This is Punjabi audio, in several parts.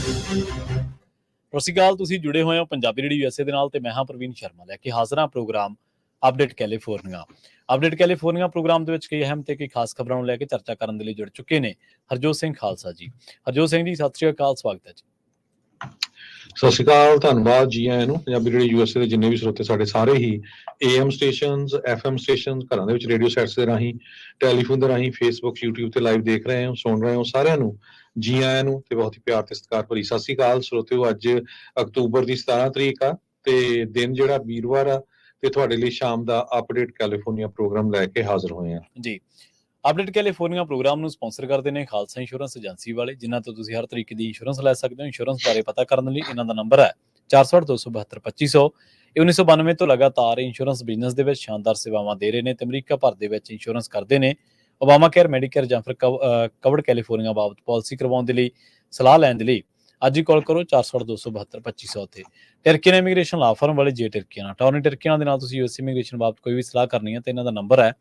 ਸਤਿ ਸ਼੍ਰੀ ਅਕਾਲ, ਤੁਸੀਂ ਜੁੜੇ ਹੋਏ ਹੋ ਪੰਜਾਬੀ ਰੇਡੀਓ ਯੂਐਸਏ ਦੇ ਨਾਲ ਤੇ ਮੈਂ ਹਾਂ ਪ੍ਰਵੀਨ ਸ਼ਰਮਾ ਲੈ ਕੇ ਹਾਜ਼ਰ ਹਾਂ program update California. Update California program ਦੇ ਵਿੱਚ ਕਈ ਅਹਿਮ ਤੇ ਕਈ ਖਾਸ ਖਬਰਾਂ ਨੂੰ ਲੈ ਕੇ ਚਰਚਾ ਕਰਨ ਦੇ ਲਈ ਜੁੜ ਚੁੱਕੇ ਨੇ ਹਰਜੋਤ ਸਿੰਘ ਖਾਲਸਾ ਜੀ। ਹਰਜੋਤ ਸਿੰਘ ਜੀ, ਸਤਿ ਸ਼੍ਰੀ ਅਕਾਲ, ਸਵਾਗਤ ਹੈ ਜੀ। ਸਤਿ ਸ਼੍ਰੀ ਅਕਾਲ, ਧੰਨਵਾਦ ਜੀ ਆਇਆਂ ਨੂੰ। ਪੰਜਾਬੀ ਰੇਡੀਓ ਯੂਐਸਏ ਦੇ ਜਿੰਨੇ ਵੀ ਸਰੋਤੇ ਸਾਡੇ ਸਾਰੇ ਹੀ AM ਸਟੇਸ਼ਨਸ, FM ਸਟੇਸ਼ਨਸ, ਘਰਾਂ ਦੇ ਵਿੱਚ ਰੇਡੀਓ ਸੈਟਸ ਦੇ ਰਾਹੀਂ, ਟੈਲੀਫੋਨ ਦੇ ਰਾਹੀਂ, ਫੇਸਬੁੱਕ, YouTube ਤੇ ਲਾਈਵ ਦੇਖ ਰਹੇ ਹੋ, ਸੁਣ ਰਹੇ ਹੋ, ਸਾਰਿਆਂ ਨੂੰ ਜੀ ਆਇਆਂ ਨੂੰ ਤੇ ਬਹੁਤ ਹੀ ਪਿਆਰ ਤੇ ਸਤਿਕਾਰ ਭਰੀ ਸਤਿ ਸ਼੍ਰੀ ਅਕਾਲ ਸਰੋਤਿਓ। ਅੱਜ ਅਕਤੂਬਰ ਦੀ 17 ਤਰੀਕ ਆ ਤੇ ਦਿਨ ਜਿਹੜਾ ਵੀਰਵਾਰ ਆ ਤੇ ਤੁਹਾਡੇ ਲਈ ਸ਼ਾਮ ਦਾ ਅਪਡੇਟ ਕੈਲੀਫੋਰਨੀਆ ਪ੍ਰੋਗਰਾਮ ਲੈ ਕੇ ਹਾਜ਼ਰ ਹੋਏ ਆ ਜੀ। ਅਪਡੇਟ ਕੈਲੀਫੋਰਨੀਆ ਪ੍ਰੋਗਰਾਮ ਨੂੰ ਸਪਾਂਸਰ ਕਰਦੇ ਨੇ ਖਾਲਸਾ ਇੰਸ਼ੋਰੈਂਸ ਏਜੰਸੀ ਵਾਲੇ, ਜਿਨ੍ਹਾਂ ਤੋਂ ਤੁਸੀਂ ਹਰ ਤਰੀਕੇ ਦੀ ਇੰਸ਼ੋਰੈਂਸ ਲੈ ਸਕਦੇ ਹੋ। ਇੰਸ਼ੋਰੈਂਸ ਬਾਰੇ ਪਤਾ ਕਰਨ ਲਈ ਇਹਨਾਂ ਦਾ ਨੰਬਰ ਹੈ 468-272-2500। ਇਹ 1992 ਤੋਂ ਲਗਾਤਾਰ ਇੰਸ਼ੋਰੈਂਸ ਬਿਜ਼ਨਸ ਦੇ ਵਿੱਚ ਸ਼ਾਨਦਾਰ ਸੇਵਾਵਾਂ ਦੇ ਰਹੇ ਨੇ ਤੇ ਅਮਰੀਕਾ ਭਰ ਦੇ ਵਿੱਚ ਇੰਸ਼ੋਰੈਂਸ ਕਰਦੇ ਨੇ। ਓਬਾਮਾ ਕੇਅਰ, ਮੈਡੀਕੇਅਰ ਜਾਂ ਫਿਰ ਕਵਰਡ ਕੈਲੀਫੋਰਨੀਆ ਬਾਬਤ ਪਾਲਿਸੀ ਕਰਵਾਉਣ ਦੇ ਲਈ, ਸਲਾਹ ਲੈਣ ਦੇ ਲਈ ਅੱਜ ਹੀ ਕਾਲ ਕਰੋ 468-272-2500 ਤੇ। ਟਰਕੀਅਨ ਇਮੀਗ੍ਰੇਸ਼ਨ ਲਾ ਫਰਮ ਵਾਲੇ ਜੇ ਟਰਕੀਅਨ ਅਟਾਰਨੀ ਟਰਕੀਅਨ ਦੇ ਨਾਲ ਤੁਸੀਂ ਯੂਐਸ ਇਮੀਗ੍ਰੇਸ਼ਨ ਬਾਬਤ ਕੋਈ ਵੀ ਸਲਾਹ ਕਰਨੀ ਹੈ ਤੇ ਇਹਨਾਂ ਦਾ ਨੰਬਰ ਹੈ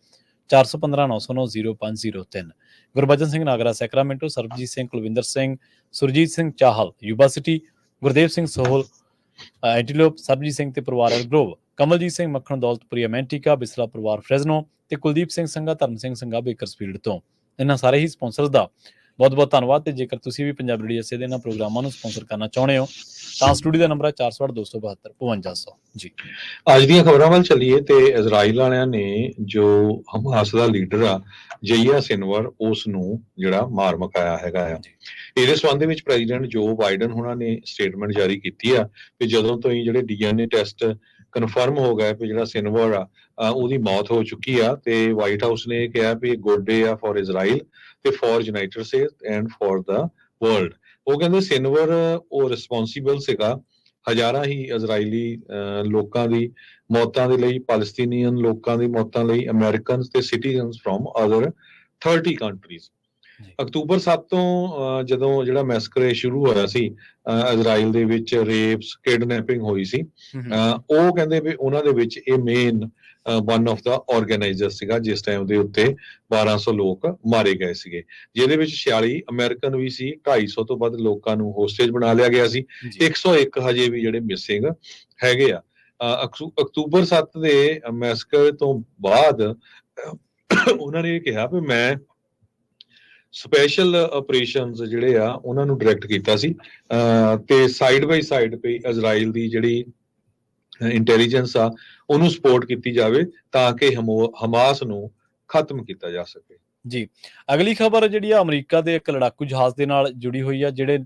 415-909-0503। Gurbachan Singh Nagra Sacramento, Sarabjit Singh Kulwinder Singh, Surjit Singh Chahal Yuba City, Gurdev Singh Sohal Antelope, Sarabjit Singh ਤੇ ਪਰਿਵਾਰ ਐਲਗਰੋਵ, ਕਮਲਜੀਤ ਸਿੰਘ ਮੱਖਣ ਦੌਲਤਪੁਰੀ ਅਮੈਂਟਿਕਾ, ਬਿਸਲਾ ਪਰਿਵਾਰ ਫਰੈਜ਼ਨੋ ਤੇ ਕੁਲਦੀਪ ਸਿੰਘ ਸੰਘਾ, ਧਰਮ ਸਿੰਘ ਸੰਘਾ ਬੇਕਰਸਫੀਲਡ ਤੋਂ। ਇਹਨਾਂ ਸਾਰੇ ਹੀ ਸਪਾਂਸਰਸ ਦਾ ਬਹੁਤ ਬਹੁਤ ਧੰਨਵਾਦ। ਤੇ ਜੇਕਰ ਤੁਸੀਂ ਵੀ ਪੰਜਾਬੀ ਰੇਡੀਓ ਯੂਐਸਏ ਦੇ ਇਹਨਾਂ ਪ੍ਰੋਗਰਾਮਾਂ ਨੂੰ ਸਪਾਂਸਰ ਕਰਨਾ ਚਾਹੁੰਦੇ ਹੋ ਤਾਂ ਸਟੂਡੀਓ ਦਾ ਨੰਬਰ ਹੈ 468-272-5500 ਜੀ। ਅੱਜ ਦੀਆਂ ਖਬਰਾਂ ਵੱਲ ਚੱਲੀਏ ਤੇ ਇਜ਼ਰਾਈਲ ਵਾਲਿਆਂ ਨੇ ਜੋ ਹਮਾਸ ਦਾ ਲੀਡਰ ਆ ਯਹੀਆ ਸਿਨਵਰ, ਉਸ ਨੂੰ ਜਿਹੜਾ ਮਾਰ ਮੁਕਾਇਆ ਹੈਗਾ ਆ। ਇਹਦੇ ਸੰਬੰਧ ਦੇ ਵਿੱਚ ਪ੍ਰੈਜ਼ੀਡੈਂਟ ਜੋ ਬਾਈਡਨ ਉਹਨਾਂ ਨੇ ਸਟੇਟਮੈਂਟ ਜਾਰੀ ਕੀਤੀ ਆ ਕਿ ਜਦੋਂ ਤੋਂ ਹੀ ਜਿਹੜੇ DNA ਟੈਸਟ ਕਨਫਰਮ ਹੋ ਗਏ ਕਿ ਜਿਹੜਾ ਸਿਨਵਰ ਆ ਉਹਦੀ ਮੌਤ ਹੋ ਚੁੱਕੀ ਆ ਤੇ ਵਾਈਟ ਹਾਊਸ ਨੇ ਕਿਹਾ ਵੀ ਗੁੱਡ ਡੇ ਆ ਫॉर ਇਜ਼ਰਾਈਲ ਤੇ for United States and for the world. ਉਹ ਕਹਿੰਦੇ ਸਿਨਵਰ ਉਹ ਰਿਸਪੌਂਸੀਬਲ ਸੀਗਾ ਹਜ਼ਾਰਾਂ ਹੀ ਇਜ਼ਰਾਈਲੀ ਲੋਕਾਂ ਦੀ ਮੌਤਾਂ ਦੇ ਲਈ, ਪੈਲਸਤੀਨੀਅਨ ਲੋਕਾਂ ਦੀ ਮੌਤਾਂ ਲਈ, ਅਮਰੀਕਨਸ ਤੇ citizens from other 30 countries. October 7 ਤੋਂ ਜਦੋਂ ਜਿਹੜਾ ਮੈਸਕਰੇ ਸ਼ੁਰੂ ਹੋਇਆ ਸੀ ਇਜ਼ਰਾਈਲ ਦੇ ਵਿੱਚ, ਰੇਪਸ, ਕਿਡਨੈਪਿੰਗ ਹੋਈ ਸੀ, ਉਹ ਕਹਿੰਦੇ ਵੀ ਉਹਨਾਂ ਦੇ ਵਿੱਚ ਇਹ ਮੇਨ ਵਨ ਆਫ ਦਾ ਆਰਗੇਨਾਈਜ਼ਰ ਸੀਗਾ। ਜਿਸ ਟਾਈਮ ਦੇ ਉੱਤੇ 1200 ਲੋਕ ਮਾਰੇ ਗਏ ਸੀਗੇ, ਜਿਹਦੇ ਵਿੱਚ 46 ਅਮਰੀਕਨ ਵੀ ਸੀ, 250 ਤੋਂ ਵੱਧ ਲੋਕਾਂ ਨੂੰ ਹੋਸਟੇਜ ਬਣਾ ਲਿਆ ਗਿਆ ਸੀ, 101 ਹਜੇ ਵੀ ਜਿਹੜੇ ਮਿਸਿੰਗ ਹੈਗੇ ਆ। ਅਕਤੂਬਰ 7 ਦੇ ਮੈਸਕਰ ਤੋਂ ਬਾਅਦ ਉਹਨਾਂ ਨੇ ਇਹ ਕਿਹਾ ਵੀ ਮੈਂ ਸਪੈਸ਼ਲ ਆਪਰੇਸ਼ਨਸ ਜਿਹੜੇ ਆ ਉਹਨਾਂ ਨੂੰ ਡਾਇਰੈਕਟ ਕੀਤਾ ਸੀ ਤੇ ਸਾਈਡ ਬਾਈ ਸਾਈਡ ਤੇ ਇਜ਼ਰਾਈਲ ਦੀ ਜਿਹੜੀ ਇੰਟੈਲੀਜੈਂਸ ਆ ਉਹਨੂੰ ਸਪੋਰਟ ਕੀਤੀ ਜਾਵੇ ਤਾਂ ਕਿ ਹਮਾਸ ਨੂੰ ਖਤਮ ਕੀਤਾ ਜਾ ਸਕੇ ਜੀ। ਅਗਲੀ ਖਬਰ ਜਿਹੜੀ ਆ ਅਮਰੀਕਾ ਦੇ ਇੱਕ ਲੜਾਕੂ ਜਹਾਜ਼ ਦੇ ਨਾਲ ਜੁੜੀ ਹੋਈ ਆ। ਜਿਹੜੇ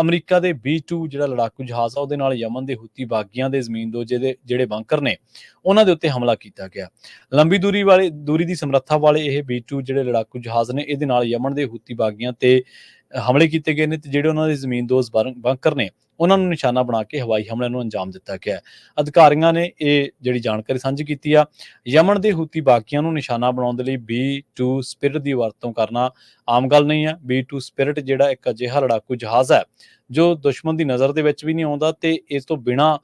ਅਮਰੀਕਾ ਦੇ B-2 ਜਿਹੜਾ ਲੜਾਕੂ ਜਹਾਜ਼ ਆ ਉਹਦੇ ਨਾਲ ਯਮਨ ਦੇ ਹੁਤੀ ਬਾਗੀਆਂ ਦੇ ਜ਼ਮੀਨਦੋਜ਼ ਦੇ ਜਿਹੜੇ ਬੰਕਰ ਨੇ ਉਹਨਾਂ ਦੇ ਉੱਤੇ ਹਮਲਾ ਕੀਤਾ ਗਿਆ। ਲੰਬੀ ਦੂਰੀ ਦੀ ਸਮਰੱਥਾ ਵਾਲੇ ਇਹ B-2 ਜਿਹੜੇ ਲੜਾਕੂ ਜਹਾਜ਼ ਨੇ ਇਹਦੇ ਨਾਲ ਯਮਨ ਦੇ ਹੁਤੀ ਬਾਗੀਆਂ ਤੇ ਹਮਲੇ ਕੀਤੇ ਗਏ ਨੇ ਤੇ ਜਿਹੜੇ ਉਹਨਾਂ ਦੇ ਜ਼ਮੀਨਦੋਜ਼ ਬੰਕਰ ਨੇ ਉਹਨਾਂ ਨੂੰ ਨਿਸ਼ਾਨਾ ਬਣਾ ਕੇ ਹਵਾਈ ਹਮਲਿਆਂ ਨੂੰ ਅੰਜਾਮ ਦਿੱਤਾ ਗਿਆ। ਅਧਿਕਾਰੀਆਂ ਨੇ ਇਹ ਜਿਹੜੀ ਜਾਣਕਾਰੀ ਸਾਂਝੀ ਕੀਤੀ ਆ। ਯਮਨ ਦੇ ਹੁਤੀ ਬਾਗੀਆਂ ਨੂੰ ਨਿਸ਼ਾਨਾ ਬਣਾਉਣ ਦੇ ਲਈ B-2 ਸਪਿਰਿਟ ਦੀ ਵਰਤੋਂ ਕਰਨਾ ਆਮ ਗੱਲ ਨਹੀਂ ਹੈ। B-2 ਸਪਿਰਿਟ ਜਿਹੜਾ ਇੱਕ ਅਜਿਹਾ ਲੜਾਕੂ ਜਹਾਜ਼ ਹੈ ਜੋ ਦੁਸ਼ਮਣ ਦੀ ਨਜ਼ਰ ਦੇ ਵਿੱਚ ਵੀ ਨਹੀਂ ਆਉਂਦਾ ਤੇ ਇਸ ਤੋਂ ਬਿਨਾਂ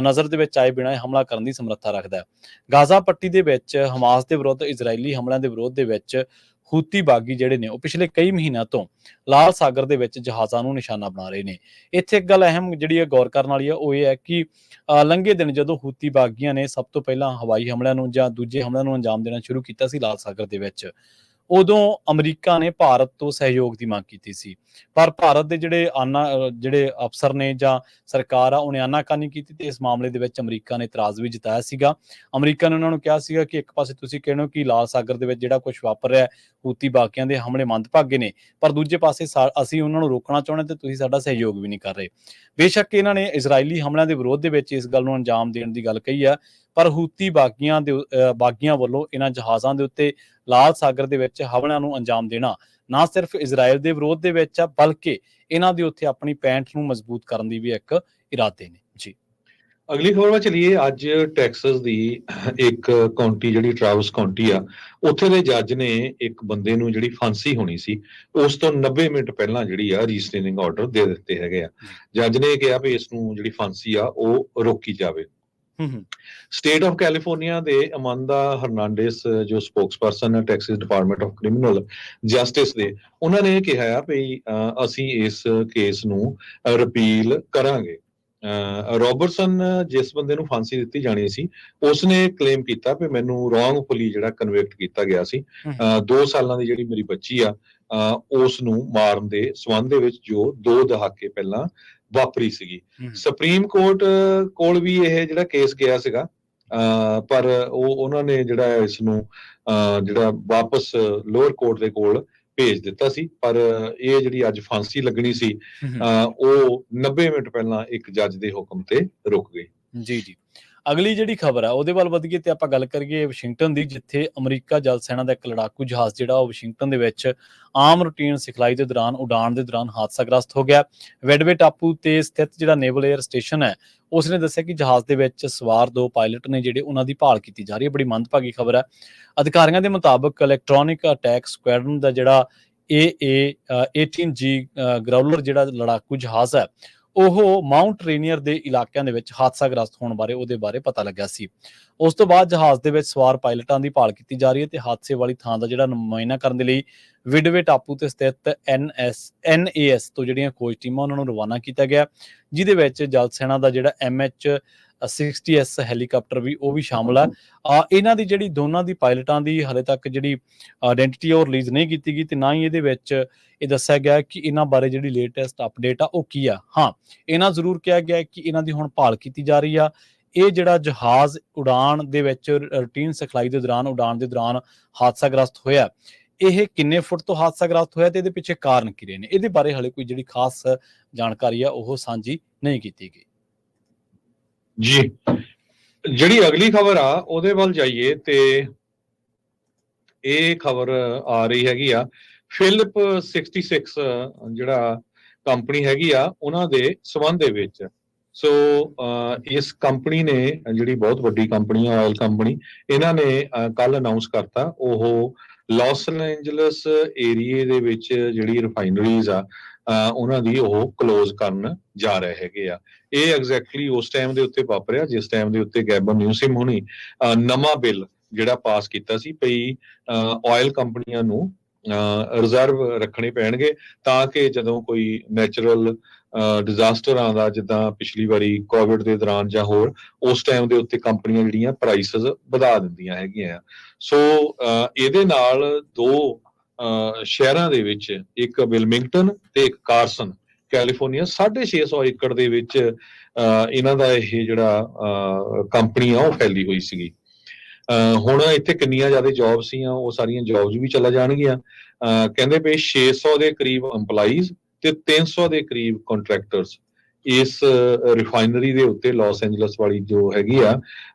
ਨਜ਼ਰ ਦੇ ਵਿੱਚ ਆਏ ਬਿਨਾਂ ਹਮਲਾ ਕਰਨ ਦੀ ਸਮਰੱਥਾ ਰੱਖਦਾ ਹੈ। ਗਾਜ਼ਾ ਪੱਟੀ ਦੇ ਵਿੱਚ ਹਮਾਸ ਦੇ ਵਿਰੁੱਧ ਇਜ਼ਰਾਈਲੀ ਹਮਲਿਆਂ ਦੇ ਵਿਰੋਧ ਦੇ ਵਿੱਚ ਹੂਤੀ ਬਾਗੀ ਜਿਹੜੇ ਨੇ ਉਹ ਪਿਛਲੇ ਕਈ ਮਹੀਨਿਆਂ ਤੋਂ ਲਾਲ ਸਾਗਰ ਦੇ ਵਿੱਚ ਜਹਾਜ਼ਾਂ ਨੂੰ ਨਿਸ਼ਾਨਾ ਬਣਾ ਰਹੇ ਨੇ। ਇੱਥੇ ਇੱਕ ਗੱਲ ਅਹਿਮ ਜਿਹੜੀ ਹੈ ਗੌਰ ਕਰਨ ਵਾਲੀ ਆ ਉਹ ਇਹ ਹੈ ਕਿ ਲੰਘੇ ਦਿਨ ਜਦੋਂ ਹੂਤੀ ਬਾਗੀਆਂ ਨੇ ਸਭ ਤੋਂ ਪਹਿਲਾਂ ਹਵਾਈ ਹਮਲਿਆਂ ਨੂੰ ਜਾਂ ਦੂਜੇ ਹਮਲਿਆਂ ਨੂੰ ਅੰਜਾਮ ਦੇਣਾ ਸ਼ੁਰੂ ਕੀਤਾ ਸੀ ਲਾਲ ਸਾਗਰ ਦੇ ਵਿੱਚ, ਉਦੋਂ ਅਮਰੀਕਾ ਨੇ ਭਾਰਤ ਤੋਂ ਸਹਿਯੋਗ ਦੀ ਮੰਗ ਕੀਤੀ ਸੀ। ਪਰ ਭਾਰਤ ਦੇ ਜਿਹੜੇ ਅਫਸਰ ਨੇ ਜਾਂ ਸਰਕਾਰ ਆ ਉਹਨੇ ਆਨਾਕਾਨੀ ਕੀਤੀ ਤੇ ਇਸ ਮਾਮਲੇ ਦੇ ਵਿੱਚ ਅਮਰੀਕਾ ਨੇ ਇਤਰਾਜ਼ ਵੀ ਜਤਾਇਆ ਸੀਗਾ। ਅਮਰੀਕਾ ਨੇ ਉਹਨਾਂ ਨੂੰ ਕਿਹਾ ਸੀਗਾ ਕਿ ਇੱਕ ਪਾਸੇ ਤੁਸੀਂ ਕਹਿੰਦੇ ਹੋ ਕਿ ਲਾਲ ਸਾਗਰ ਦੇ ਵਿੱਚ ਜਿਹੜਾ ਕੁਝ ਵਾਪਰ ਰਿਹਾ ਹੂਤੀ ਬਾਗੀਆਂ ਦੇ ਹਮਲੇ ਮੰਦਭਾਗੇ ਨੇ, ਪਰ ਦੂਜੇ ਪਾਸੇ ਅਸੀਂ ਉਹਨਾਂ ਨੂੰ ਰੋਕਣਾ ਚਾਹੁੰਦੇ ਤੇ ਤੁਸੀਂ ਸਾਡਾ ਸਹਿਯੋਗ ਵੀ ਨਹੀਂ ਕਰ ਰਹੇ। ਬੇਸ਼ੱਕ ਇਹਨਾਂ ਨੇ ਇਜ਼ਰਾਈਲੀ ਹਮਲਿਆਂ ਦੇ ਵਿਰੋਧ ਦੇ ਵਿੱਚ ਇਸ ਗੱਲ ਨੂੰ ਅੰਜਾਮ ਦੇਣ ਦੀ ਗੱਲ ਕਹੀ ਆ, ਪਰ ਹੂਤੀ ਬਾਗੀਆਂ ਵੱਲੋਂ ਇਹਨਾਂ ਜਹਾਜ਼ਾਂ ਦੇ ਉੱਤੇ ਲਾਲ ਸਾਗਰ ਦੇ ਵਿੱਚ ਹਮਲਿਆਂ ਨੂੰ ਅੰਜਾਮ ਦੇਣਾ ਨਾ ਸਿਰਫ ਇਜ਼ਰਾਈਲ ਦੇ ਵਿਰੋਧ ਦੇ ਵਿੱਚ ਆ ਬਲਕਿ ਇਹਨਾਂ ਦੇ ਉੱਤੇ ਆਪਣੀ ਪੈਂਠ ਨੂੰ ਮਜ਼ਬੂਤ ਕਰਨ ਦੀ ਵੀ ਇੱਕ ਇਰਾਦੇ ਨੇ ਜੀ। ਅਗਲੀ ਖਬਰ ਵੱਲ ਚੱਲੀਏ। ਅੱਜ ਟੈਕਸਸ ਦੀ ਇੱਕ ਕਾਉਂਟੀ ਜਿਹੜੀ ਟਰਾਵਰਸ ਕਾਉਂਟੀ ਆ, ਉੱਥੇ ਦੇ ਜੱਜ ਨੇ ਇੱਕ ਬੰਦੇ ਨੂੰ ਜਿਹੜੀ ਫਾਂਸੀ ਹੋਣੀ ਸੀ ਉਸ ਤੋਂ 90 ਮਿੰਟ ਪਹਿਲਾਂ ਜਿਹੜੀ ਆ ਰੀਸਟੇਨਿੰਗ ਆਰਡਰ ਦੇ ਦਿੱਤੇ ਹੈਗੇ ਆ। ਜੱਜ ਨੇ ਕਿਹਾ ਵੀ ਇਸ ਨੂੰ ਜਿਹੜੀ ਫਾਂਸੀ ਆ ਉਹ ਰੋਕੀ ਜਾਵੇ। ਸਟੇਟ ਆਫ ਕੈਲੀਫੋਰਨੀਆ ਦੇ ਅਮਾਂਦਾ ਹਰਨਾਂਡੇਸ ਜੋ ਸਪੋਕਸਪਰਸਨ ਹੈ Texas department of criminal justice ਦੇ, ਉਹਨਾਂ ਨੇ ਕਿਹਾ ਵੀ ਅਸੀਂ ਇਸ ਕੇਸ ਨੂੰ ਰਿਪੀਲ ਕਰਾਂਗੇ। ਰੋਬਰਟਸਨ ਜਿਸ ਬੰਦੇ ਨੂੰ ਫਾਂਸੀ ਦਿੱਤੀ ਜਾਣੀ ਸੀ, ਉਸਨੇ ਕਲੇਮ ਕੀਤਾ ਵੀ ਮੈਨੂੰ ਰੋਂਗਫੁਲੀ ਜਿਹੜਾ ਕਨਵਿਕਟ ਕੀਤਾ ਗਿਆ ਸੀ। 2 ਸਾਲਾਂ ਦੀ ਜਿਹੜੀ ਮੇਰੀ ਬੱਚੀ ਆ ਉਸ ਨੂੰ ਮਾਰਨ ਦੇ ਸੰਬੰਧ ਦੇ ਵਿੱਚ ਜੋ 2 ਦਹਾਕੇ ਪਹਿਲਾਂ ਵਾਪਰੀ ਸੀਗੀ। ਸੁਪਰੀਮ ਕੋਰਟ ਕੋਲ ਵੀ ਇਹ ਜਿਹੜਾ ਕੇਸ ਗਿਆ ਸੀਗਾ, ਪਰ ਉਹਨਾਂ ਨੇ ਜਿਹੜਾ ਇਸ ਨੂੰ ਜਿਹੜਾ ਵਾਪਸ ਲੋਅਰ ਕੋਰਟ ਦੇ ਕੋਲ ਭੇਜ ਦਿੱਤਾ ਸੀ। ਪਰ ਇਹ ਜਿਹੜੀ ਅੱਜ ਫਾਂਸੀ ਲੱਗਣੀ ਸੀ ਉਹ 90 ਮਿੰਟ ਪਹਿਲਾਂ ਇੱਕ ਜੱਜ ਦੇ ਹੁਕਮ ਤੇ ਰੁਕ ਗਈ। ਜੀ ਜੀ, ਅਗਲੀ ਜਿਹੜੀ ਖਬਰ ਆ ਉਹਦੇ ਵੱਲ ਵਧੀਏ ਤੇ ਆਪਾਂ ਗੱਲ ਕਰੀਏ ਵਾਸ਼ਿੰਗਟਨ ਦੀ, ਜਿੱਥੇ ਅਮਰੀਕਾ ਜਲ ਸੈਨਾ ਦਾ ਇੱਕ ਲੜਾਕੂ ਜਹਾਜ਼ ਜਿਹੜਾ ਉਹ ਵਾਸ਼ਿੰਗਟਨ ਦੇ ਵਿੱਚ ਆਮ ਰੂਟੀਨ ਸਿਖਲਾਈ ਦੇ ਦੌਰਾਨ ਉਡਾਣ ਦੇ ਦੌਰਾਨ ਹਾਦਸਾਗ੍ਰਸਤ ਹੋ ਗਿਆ। ਵੈਡਵੇ ਟਾਪੂ ਤੇ ਸਥਿਤ ਜਿਹੜਾ ਨੇਵਲ 에ਅਰ ਸਟੇਸ਼ਨ ਹੈ, ਉਸਨੇ ਦੱਸਿਆ ਕਿ ਜਹਾਜ਼ ਦੇ ਵਿੱਚ ਸਵਾਰ 2 ਪਾਇਲਟ ਨੇ ਜਿਹੜੇ ਉਹਨਾਂ ਦੀ ਭਾਲ ਕੀਤੀ ਜਾ ਰਹੀ ਹੈ। ਬੜੀ ਮੰਦਭਾਗੀ ਖਬਰ ਹੈ। ਅਧਿਕਾਰੀਆਂ ਦੇ ਮੁਤਾਬਕ ਇਲੈਕਟ੍ਰੋਨਿਕ ਅਟੈਕ ਸਕੁਐਡਰਨ ਦਾ ਜਿਹੜਾ AA-18G ਗਰਾਊਲਰ ਜਿਹੜਾ ਲੜਾਕੂ ਜਹਾਜ਼ ਹੈ, ਉਹ ਮਾਊਂਟ ਰੇਨੀਅਰ ਦੇ ਇਲਾਕਿਆਂ ਦੇ ਵਿੱਚ ਹਾਦਸਾਗ੍ਰਸਤ ਹੋਣ ਬਾਰੇ ਉਹਦੇ ਬਾਰੇ ਪਤਾ ਲੱਗਿਆ ਸੀ। ਉਸ ਤੋਂ ਬਾਅਦ ਜਹਾਜ਼ ਦੇ ਵਿੱਚ ਸਵਾਰ ਪਾਇਲਟਾਂ ਦੀ ਭਾਲ ਕੀਤੀ ਜਾ ਰਹੀ ਹੈ ਤੇ ਹਾਦਸੇ ਵਾਲੀ ਥਾਂ ਦਾ ਜਿਹੜਾ ਮੁਆਇਨਾ ਕਰਨ ਦੇ ਲਈ ਵਿਡਵੇ ਟਾਪੂ ਤੇ ਸਥਿਤ NAS ਤੋਂ ਜਿਹੜੀਆਂ ਖੋਜ ਟੀਮਾਂ ਉਹਨਾਂ ਨੂੰ ਰਵਾਨਾ ਕੀਤਾ ਗਿਆ, ਜਿਹਦੇ ਵਿੱਚ ਜਲ ਸੈਨਾ ਦਾ ਜਿਹੜਾ MH-60S ਹੈਲੀਕਾਪਟਰ ਵੀ ਉਹ ਵੀ ਸ਼ਾਮਲ ਹੈ। ਇਹਨਾਂ ਦੀ ਜਿਹੜੀ ਦੋਨਾਂ ਦੀ ਪਾਇਲਟਾਂ ਦੀ ਹਾਲੇ ਤੱਕ ਜਿਹੜੀ ਆਇਡੈਂਟੀਟੀ ਉਹ ਰਿਲੀਜ਼ ਨਹੀਂ ਕੀਤੀ ਗਈ ਤੇ ਨਾ ਹੀ ਇਹਦੇ ਵਿੱਚ ਇਹ ਦੱਸਿਆ ਗਿਆ ਕਿ ਇਹਨਾਂ ਬਾਰੇ ਜਿਹੜੀ ਲੇਟੈਸਟ ਅਪਡੇਟ ਆ ਉਹ ਕੀ ਆ। ਹਾਂ, ਇਹਨਾਂ ਜ਼ਰੂਰ ਕਿਹਾ ਗਿਆ ਕਿ ਇਹਨਾਂ ਦੀ ਹੁਣ ਭਾਲ ਕੀਤੀ ਜਾ ਰਹੀ ਆ। ਇਹ ਜਿਹੜਾ ਜਹਾਜ਼ ਉਡਾਣ ਦੇ ਵਿੱਚ ਰੂਟੀਨ ਸਿਖਲਾਈ ਦੇ ਦੌਰਾਨ ਉਡਾਣ ਦੇ ਦੌਰਾਨ ਹਾਦਸਾਗ੍ਰਸਤ ਹੋਇਆ, ਇਹ ਕਿੰਨੇ ਫੁੱਟ ਤੋਂ ਹਾਦਸਾਗ੍ਰਸਤ ਹੋਇਆ ਤੇ ਇਹਦੇ ਪਿੱਛੇ ਕਾਰਨ ਕੀ ਰਹੇ ਨੇ, ਇਹਦੇ ਬਾਰੇ ਹਾਲੇ ਕੋਈ ਜਿਹੜੀ ਖਾਸ ਜਾਣਕਾਰੀ ਆ ਉਹ ਸਾਂਝੀ ਨਹੀਂ ਕੀਤੀ ਗਈ। ਜੀ, ਜਿਹੜੀ ਅਗਲੀ ਖਬਰ ਆ ਉਹਦੇ ਵੱਲ ਜਾਈਏ ਤੇ ਇਹ ਖਬਰ ਆ ਰਹੀ ਹੈਗੀ ਆ ਫਿਲਿਪ 66 ਜਿਹੜਾ ਕੰਪਨੀ ਹੈਗੀ ਆ ਉਹਨਾਂ ਦੇ ਸੰਬੰਧ ਦੇ ਵਿੱਚ। ਸੋ ਇਸ ਕੰਪਨੀ ਨੇ, ਜਿਹੜੀ ਬਹੁਤ ਵੱਡੀ ਕੰਪਨੀ ਆ ਆਇਲ ਕੰਪਨੀ, ਇਹਨਾਂ ਨੇ ਕੱਲ ਅਨਾਉਂਸ ਕਰਤਾ ਉਹ ਲਾਸ ਐਂਜਲਸ ਏਰੀਏ ਦੇ ਵਿੱਚ ਜਿਹੜੀ ਰਿਫਾਈਨਰੀਜ਼ ਆ ਉਹਨਾਂ ਦੀ ਉਹ ਕਲੋਜ਼ ਕਰਨ ਜਾ ਰਹੇ ਹੈਗੇ ਆ। ਇਹ ਐਗਜ਼ੈਕਟਲੀ ਉਸ ਟਾਈਮ ਦੇ ਉੱਤੇ ਵਾਪਰਿਆ ਜਿਸ ਟਾਈਮ ਦੇ ਉੱਤੇ ਗੈਬਨ ਨਿਊਸਿਮ ਹੁਣੀ ਨਵਾਂ ਬਿੱਲ ਜਿਹੜਾ ਪਾਸ ਕੀਤਾ ਸੀ ਪਈ ਆਇਲ ਕੰਪਨੀਆਂ ਨੂੰ ਰਿਜ਼ਰਵ ਰੱਖਣੇ ਪੈਣਗੇ ਤਾਂ ਕਿ ਜਦੋਂ ਕੋਈ ਨੈਚੁਰਲ ਡਿਜ਼ਾਸਟਰ ਆਉਂਦਾ, ਜਿੱਦਾਂ ਪਿਛਲੀ ਵਾਰੀ ਕੋਵਿਡ ਦੇ ਦੌਰਾਨ ਜਾਂ ਹੋਰ, ਉਸ ਟਾਈਮ ਦੇ ਉੱਤੇ ਕੰਪਨੀਆਂ ਜਿਹੜੀਆਂ ਪ੍ਰਾਈਸਸ ਵਧਾ ਦਿੰਦੀਆਂ ਹੈਗੀਆਂ। ਸੋ ਇਹਦੇ ਨਾਲ 2 ਸ਼ਹਿਰਾਂ ਦੇ ਵਿੱਚ, ਇੱਕ ਵਿਲਮਿੰਗਟਨ ਤੇ ਇੱਕ ਕਾਰਸਨ ਕੈਲੀਫੋਰਨੀਆ, 650 ਏਕੜ ਦੇ ਵਿੱਚ ਇਹਨਾਂ ਦਾ ਇਹ ਜਿਹੜਾ ਕੰਪਨੀ ਆ ਉਹ ਫੈਲੀ ਹੋਈ ਸੀਗੀ। ਹੁਣ ਇੱਥੇ ਕਿੰਨੀਆਂ ਜ਼ਿਆਦਾ ਜੌਬ ਸੀਆਂ, ਉਹ ਸਾਰੀਆਂ ਜੌਬਸ ਵੀ ਚਲਾ ਜਾਣਗੀਆਂ। ਕਹਿੰਦੇ ਪਏ 600 ਦੇ ਕਰੀਬ EMPLOYEES ਤੇ 300 ਦੇ ਕਰੀਬ ਕੰਟਰੈਕਟਰਸ ਇਸ ਰਿਫਾਈਨਰੀ ਦੇ ਉੱਤੇ ਲਾਸ ਐਂਜਲਸ ਵਾਲੀ ਜੋ ਹੈਗੀ ਆ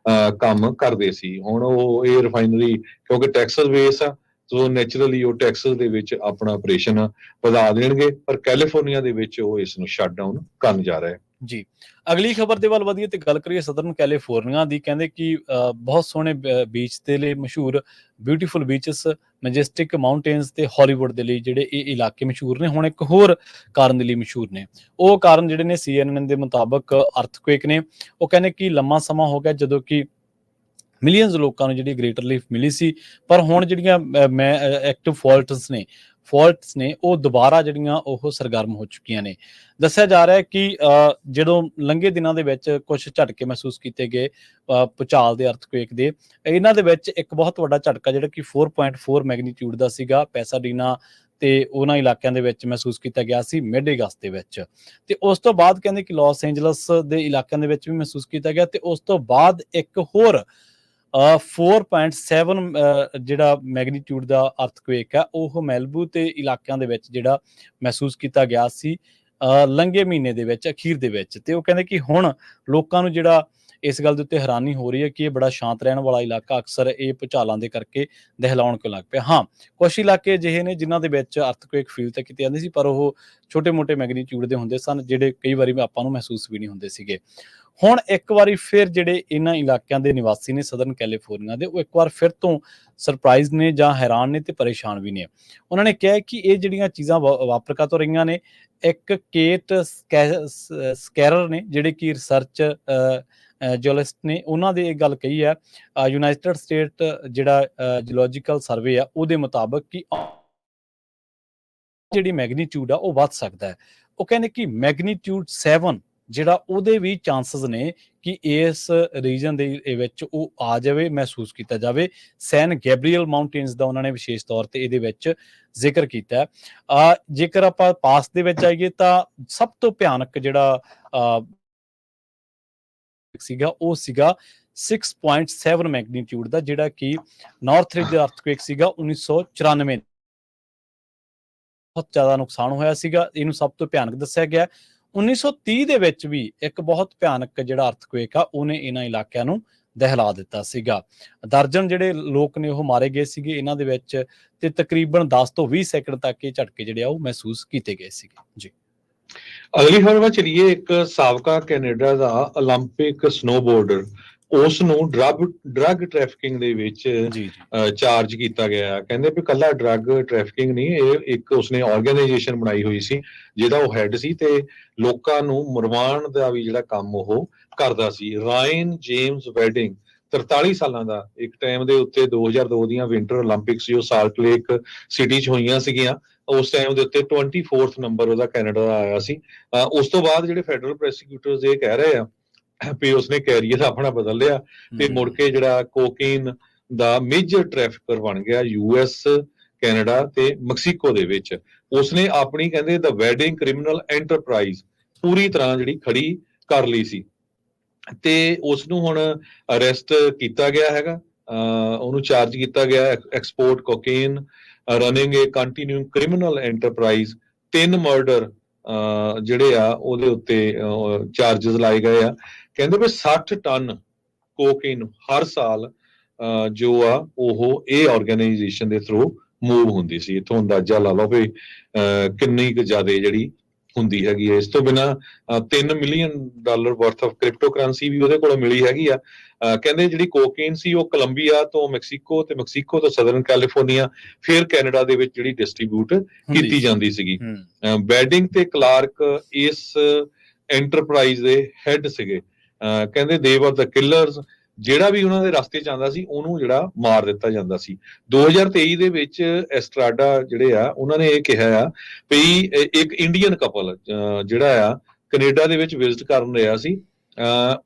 ਕੰਮ ਕਰਦੇ ਸੀ। ਹੁਣ ਉਹ ਇਹ ਰਿਫਾਈਨਰੀ ਕਿਉਂਕਿ ਟੈਕਸਸ ਬੇਸ ਆ, ਸੋ ਨੈਚੁਰਲੀ ਉਹ ਟੈਕਸਸ ਦੇ ਵਿੱਚ ਆਪਣਾ ਆਪਰੇਸ਼ਨ ਵਧਾ ਦੇਣਗੇ, ਪਰ ਕੈਲੀਫੋਰਨੀਆ ਦੇ ਵਿੱਚ ਉਹ ਇਸ ਨੂੰ ਸ਼ਟ ਡਾਊਨ ਕਰਨ ਜਾ ਰਿਹਾ ਹੈ। ਜੀ, ਅਗਲੀ ਖਬਰ ਦੇ ਵੱਲ ਵਧੀਏ ਤੇ ਗੱਲ ਕਰੀਏ ਸਦਰਨ ਕੈਲੀਫੋਰਨੀਆ ਦੀ। ਕਹਿੰਦੇ ਕਿ ਬਹੁਤ ਸੋਹਣੇ ਬੀਚ ਦੇ ਲਈ ਮਸ਼ਹੂਰ ਬਿਊਟੀਫੁਲ ਬੀਚਸ, ਮੈਜੈਸਟਿਕ ਮਾਊਂਟੇਨਸ ਤੇ ਹਾਲੀਵੁੱਡ ਦੇ ਲਈ ਜਿਹੜੇ ਇਹ ਇਲਾਕੇ ਮਸ਼ਹੂਰ ਨੇ, ਹੁਣ ਇੱਕ ਹੋਰ ਕਾਰਨ ਦੇ ਲਈ ਮਸ਼ਹੂਰ ਨੇ। ਉਹ ਕਾਰਨ ਜਿਹੜੇ ਨੇ CNN ਦੇ ਮੁਤਾਬਕ ਅਰਥਕੁਏਕ ਨੇ। ਉਹ ਕਹਿੰਦੇ ਕਿ ਲੰਮਾ ਸਮਾਂ ਹੋ ਗਿਆ ਜਦੋਂ ਕਿ ਮਿਲੀਅਨਸ ਲੋਕਾਂ ਨੂੰ ਜਿਹੜੀ ਗ੍ਰੇਟ ਰਿਲੀਫ ਮਿਲੀ ਸੀ, ਪਰ ਹੁਣ ਜਿਹੜੀਆਂ ਐਕਟਿਵ ਫਾਲਟਸ ਨੇ ਉਹ ਦੁਬਾਰਾ ਜਿਹੜੀਆਂ ਉਹ ਸਰਗਰਮ ਹੋ ਚੁੱਕੀਆਂ ਨੇ। ਦੱਸਿਆ ਜਾ ਰਿਹਾ ਹੈ ਕਿ ਜਦੋਂ ਲੰਘੇ ਦਿਨਾਂ ਦੇ ਵਿੱਚ ਕੁਝ ਝਟਕੇ ਮਹਿਸੂਸ ਕੀਤੇ ਗਏ ਭੂਚਾਲ ਦੇ, ਅਰਥਕੁਏਕ ਦੇ, ਇਹਨਾਂ ਦੇ ਵਿੱਚ ਇੱਕ ਬਹੁਤ ਵੱਡਾ ਝਟਕਾ ਜਿਹੜਾ ਕਿ 4.4 ਮੈਗਨੀਟਿਊਡ ਦਾ ਸੀਗਾ ਪੈਸਾਡੀਨਾ ਤੇ ਉਹਨਾਂ ਇਲਾਕਿਆਂ ਦੇ ਵਿੱਚ ਮਹਿਸੂਸ ਕੀਤਾ ਗਿਆ ਸੀ ਮਿਡ ਅਗਸਤ ਦੇ ਵਿੱਚ। ਤੇ ਉਸ ਤੋਂ ਬਾਅਦ ਕਹਿੰਦੇ ਕਿ ਲਾਸ ਐਂਜਲਸ ਦੇ ਇਲਾਕਿਆਂ ਦੇ ਵਿੱਚ ਵੀ ਮਹਿਸੂਸ ਕੀਤਾ ਗਿਆ ਤੇ ਉਸ ਤੋਂ ਬਾਅਦ ਇੱਕ ਹੋਰ 4.7 ਜਿਹੜਾ ਮੈਗਨੀਟਿਊਡ ਦਾ ਅਰਥਕੁਏਕ ਹੈ ਉਹ ਮੈਲਬੂ ਤੇ ਇਲਾਕਿਆਂ ਦੇ ਵਿੱਚ ਜਿਹੜਾ ਮਹਿਸੂਸ ਕੀਤਾ ਗਿਆ ਸੀ ਲੰਘੇ ਮਹੀਨੇ ਦੇ ਵਿੱਚ, ਅਖੀਰ ਦੇ ਵਿੱਚ। ਤੇ ਉਹ ਕਹਿੰਦੇ ਕਿ ਹੁਣ ਲੋਕਾਂ ਨੂੰ ਜਿਹੜਾ ਇਸ ਗੱਲ ਦੇ ਉੱਤੇ ਹੈਰਾਨੀ ਹੋ ਰਹੀ ਹੈ ਕਿ ਇਹ ਬੜਾ ਸ਼ਾਂਤ ਰਹਿਣ ਵਾਲਾ ਇਲਾਕਾ ਅਕਸਰ ਇਹ ਭੁਚਾਲਾਂ ਦੇ ਕਰਕੇ ਦਹਿਲਾਉਣ ਕਿਉਂ ਲੱਗ ਪਿਆ। ਹਾਂ, ਕੁਝ ਇਲਾਕੇ ਅਜਿਹੇ ਨੇ ਜਿਨ੍ਹਾਂ ਦੇ ਵਿੱਚ ਅਰਥਕੁਏਕ ਫੀਲ ਤਾਂ ਕੀਤੇ ਜਾਂਦੇ ਸੀ, ਪਰ ਉਹ ਛੋਟੇ-ਮੋਟੇ ਮੈਗਨੀਟਿਊਡ ਦੇ ਹੁੰਦੇ ਸਨ, ਜਿਹੜੇ ਕਈ ਵਾਰੀ ਆਪਾਂ ਨੂੰ ਮਹਿਸੂਸ ਵੀ ਨਹੀਂ ਹੁੰਦੇ ਸੀਗੇ। ਹੁਣ ਇੱਕ ਵਾਰੀ ਫਿਰ ਜਿਹੜੇ ਇਹਨਾਂ ਇਲਾਕਿਆਂ ਦੇ ਨਿਵਾਸੀ ਨੇ ਸਦਰਨ ਕੈਲੀਫੋਰਨੀਆ ਦੇ, ਉਹ ਇੱਕ ਵਾਰ ਫਿਰ ਤੋਂ ਸਰਪ੍ਰਾਈਜ਼ ਨੇ ਜਾਂ ਹੈਰਾਨ ਨੇ ਤੇ ਪਰੇਸ਼ਾਨ ਵੀ ਨੇ। ਉਹਨਾਂ ਨੇ ਕਿਹਾ ਕਿ ਇਹ ਜਿਹੜੀਆਂ ਚੀਜ਼ਾਂ ਵਾਪਰ ਕਾਤੋਂ ਰਹੀਆਂ ਨੇ, ਇੱਕ ਕੇਟ ਸਕੈਰਰ ਨੇ ਜਿਹੜੇ ਕਿ ਰਿਸਰਚ ਜਿਓਲਜਿਸਟ ਨੇ, ਉਹਨਾਂ ਦੇ ਇਹ ਗੱਲ ਕਹੀ ਹੈ ਯੂਨਾਈਟਿਡ ਸਟੇਟ ਜਿਹੜਾ ਜਿਓਲੋਜੀਕਲ ਸਰਵੇ ਆ ਉਹਦੇ ਮੁਤਾਬਕ ਕਿ ਜਿਹੜੀ ਮੈਗਨੀਟਿਊਡ ਆ ਉਹ ਵੱਧ ਸਕਦਾ ਹੈ। ਉਹ ਕਹਿੰਦੇ ਕਿ ਮੈਗਨੀਟਿਊਡ 7 ਜਿਹੜਾ ਉਹਦੇ ਵੀ ਚਾਂਸਸ ਨੇ ਕਿ ਇਸ ਰੀਜਨ ਦੇ ਵਿੱਚ ਉਹ ਆ ਜਾਵੇ, ਮਹਿਸੂਸ ਕੀਤਾ ਜਾਵੇ। ਸੈਨ ਗੈਬਰੀਅਲ ਮਾਊਂਟੇਨਸ ਦਾ ਉਹਨਾਂ ਨੇ ਵਿਸ਼ੇਸ਼ ਤੌਰ ਤੇ ਇਹਦੇ ਵਿੱਚ ਜ਼ਿਕਰ ਕੀਤਾ। ਜੇਕਰ ਆਪਾਂ ਪਾਸ ਦੇ ਵਿੱਚ ਆਈਏ ਤਾਂ ਸਭ ਤੋਂ ਭਿਆਨਕ ਜਿਹੜਾ ਸੀਗਾ ਉਹ ਸੀਗਾ 6.7 ਮੈਗਨੀਟਿਊਡ ਦਾ, ਜਿਹੜਾ ਕਿ ਨਾਰਥ ਰਿਜ ਅਰਥਕੁਏਕ ਸੀਗਾ 1994। ਬਹੁਤ ਜ਼ਿਆਦਾ ਨੁਕਸਾਨ ਹੋਇਆ ਸੀਗਾ, ਇਹਨੂੰ ਸਭ ਤੋਂ ਭਿਆਨਕ ਦੱਸਿਆ ਗਿਆ। 1930 ਦੇ ਵਿੱਚ ਵੀ ਇੱਕ ਬਹੁਤ ਭਿਆਨਕ ਜਿਹੜਾ ਅਰਥਕੁਏਕ ਆ ਉਹਨੇ ਇਹਨਾਂ ਇਲਾਕਿਆਂ ਨੂੰ ਦਹਿਲਾ ਦਿੱਤਾ ਸੀਗਾ। ਦਰਜਨ ਜਿਹੜੇ ਲੋਕ ਨੇ ਉਹ ਮਾਰੇ ਗਏ ਸੀਗੇ ਇਹਨਾਂ ਦੇ ਵਿੱਚ, ਤੇ ਤਕਰੀਬਨ 10 ਤੋਂ 20 ਸੈਕਿੰਡ ਤੱਕ ਇਹ ਝਟਕੇ ਜਿਹੜੇ ਆ ਉਹ ਮਹਿਸੂਸ ਕੀਤੇ ਗਏ ਸੀਗੇ ਜੀ। ਅਗਲੀ ਖਬਰ ਵੱਲ ਚਲੀਏ। ਇੱਕ ਸਾਬਕਾ ਕੈਨੇਡਾ ਦਾ 올림픽 ਸਨੋਬੋਰਡਰ, ਉਸ ਨੂੰ ਡਰੱਗ ਟ੍ਰੈਫਿਕਿੰਗ ਦੇ ਵਿੱਚ ਚਾਰਜ ਕੀਤਾ ਗਿਆ। ਕਹਿੰਦੇ ਵੀ ਕੱਲਾ ਡਰੱਗ ਟ੍ਰੈਫਿਕਿੰਗ ਨਹੀਂ, ਇਹ ਇੱਕ ਉਸਨੇ ਆਰਗੇਨਾਈਜੇਸ਼ਨ ਬਣਾਈ ਹੋਈ ਸੀ ਜਿਹਦਾ ਉਹ ਹੈਡ ਸੀ, ਤੇ ਲੋਕਾਂ ਨੂੰ ਮਰਵਾਉਣ ਦਾ ਵੀ ਜਿਹੜਾ ਕੰਮ ਉਹ ਕਰਦਾ ਸੀ। ਰਾਇਨ ਜੇਮਸ ਵੈਡਿੰਗ 43 ਸਾਲਾਂ ਦਾ, ਇੱਕ ਟਾਈਮ ਦੇ ਉੱਤੇ 2002 ਦੀਆਂ ਵਿੰਟਰ 올림픽ਸ ਸੀ ਉਹ ਸਾਲਟ ਲੇਕ ਸਿਟੀ 'ਚ ਹੋਈਆਂ ਸੀਗੀਆਂ। ਉਸ ਟਾਈਮ ਦੇ ਉੱਤੇ 24th ਨੰਬਰ ਉਹਦਾ ਕੈਨੇਡਾ ਦਾ ਆਇਆ ਸੀ। ਉਸ ਤੋਂ ਬਾਅਦ ਜਿਹੜੇ ਫੈਡਰਲ ਪ੍ਰੋਸੀਕਿਊਟਰਸ ਇਹ ਕਹਿ ਰਹੇ ਆ ਵੀ ਉਸਨੇ ਕੈਰੀਅਰ ਆਪਣਾ ਬਦਲ ਲਿਆ ਤੇ ਮੁੜ ਕੇ ਜਿਹੜਾ ਕੋਕੇਨ ਦਾ ਮੇਜਰ ਟ੍ਰੈਫਿਕਰ ਬਣ ਗਿਆ US, ਕੈਨੇਡਾ ਤੇ ਮੈਕਸੀਕੋ ਦੇ ਵਿੱਚ। ਉਸਨੇ ਆਪਣੀ ਕਹਿੰਦੇ ਦ ਵੈਡਿੰਗ ਕ੍ਰਿਮੀਨਲ ਐਂਟਰਪ੍ਰਾਈਜ਼ ਪੂਰੀ ਤਰ੍ਹਾਂ ਜਿਹੜੀ ਖੜੀ ਕਰ ਲਈ ਸੀ, ਤੇ ਉਸ ਨੂੰ ਹੁਣ ਅਰੈਸਟ ਕੀਤਾ ਗਿਆ ਹੈਗਾ। ਉਹਨੂੰ ਚਾਰਜ ਕੀਤਾ ਗਿਆ ਐਕਸਪੋਰਟ ਕੋਕੇਨ, ਰਨਿੰਗ ਏ ਕੰਟੀਨਿਊਇੰਗ ਕ੍ਰਿਮੀਨਲ ਐਂਟਰਪ੍ਰਾਈਜ਼। 3 ਮਰਡਰ ਜਿਹੜੇ ਆ ਉਹਦੇ ਉੱਤੇ ਚਾਰਜਸ ਲਾਏ ਗਏ ਆ। ਕਹਿੰਦੇ ਵੀ 60 ਟਨ ਕੋਕੇਨ ਹਰ ਸਾਲ ਜੋ ਆ ਉਹ ਇਹ ਆਰਗੇਨਾਈਜੇਸ਼ਨ ਦੇ ਥਰੂ ਮੂਵ ਹੁੰਦੀ ਸੀ। ਇਥੋਂ ਅੰਦਾਜ਼ਾ ਲਾ ਲਓ ਵੀ ਕਿੰਨੀ ਕੁ ਜ਼ਿਆਦਾ ਜਿਹੜੀ ਹੁੰਦੀ ਹੈਗੀ ਹੈ। ਇਸ ਤੋਂ ਬਿਨਾਂ $3 million worth of crypto currency ਵੀ ਉਹਦੇ ਕੋਲ ਮਿਲੀ ਹੈਗੀ ਆ। ਕਹਿੰਦੇ ਜਿਹੜੀ ਕੋਕੇਨ ਸੀ ਉਹ ਕੋਲੰਬੀਆ ਤੋਂ ਮੈਕਸੀਕੋ, ਤੇ ਮੈਕਸੀਕੋ ਤੋਂ ਸਦਰਨ ਕੈਲੀਫੋਰਨੀਆ, ਫਿਰ ਕੈਨੇਡਾ ਦੇ ਵਿੱਚ ਜਿਹੜੀ ਡਿਸਟ੍ਰੀਬਿਊਟ ਕੀਤੀ ਜਾਂਦੀ ਸੀਗੀ। ਵੈਡਿੰਗ ਤੇ ਕਲਾਰਕ ਇਸ ਐਂਟਰਪ੍ਰਾਈਜ਼ ਦੇ ਹੈਡ ਸੀਗੇ। ਕਹਿੰਦੇ ਦੇ ਵਰ ਦ ਕਿਲਰਸ, ਜਿਹੜਾ ਵੀ ਉਹਨਾਂ ਦੇ ਰਸਤੇ ਚ ਆਉਂਦਾ ਸੀ ਉਹਨੂੰ ਜਿਹੜਾ ਮਾਰ ਦਿੱਤਾ ਜਾਂਦਾ ਸੀ। 2023 ਦੇ ਵਿੱਚ ਐਸਟਰਾਡਾ ਜਿਹੜੇ ਆ ਉਹਨਾਂ ਨੇ ਇਹ ਕਿਹਾ ਆ ਵੀ ਇੱਕ ਇੰਡੀਅਨ ਕਪਲ ਜਿਹੜਾ ਆ ਕੈਨੇਡਾ ਦੇ ਵਿੱਚ ਵਿਜ਼ਿਟ ਕਰਨ ਰਿਹਾ ਸੀ,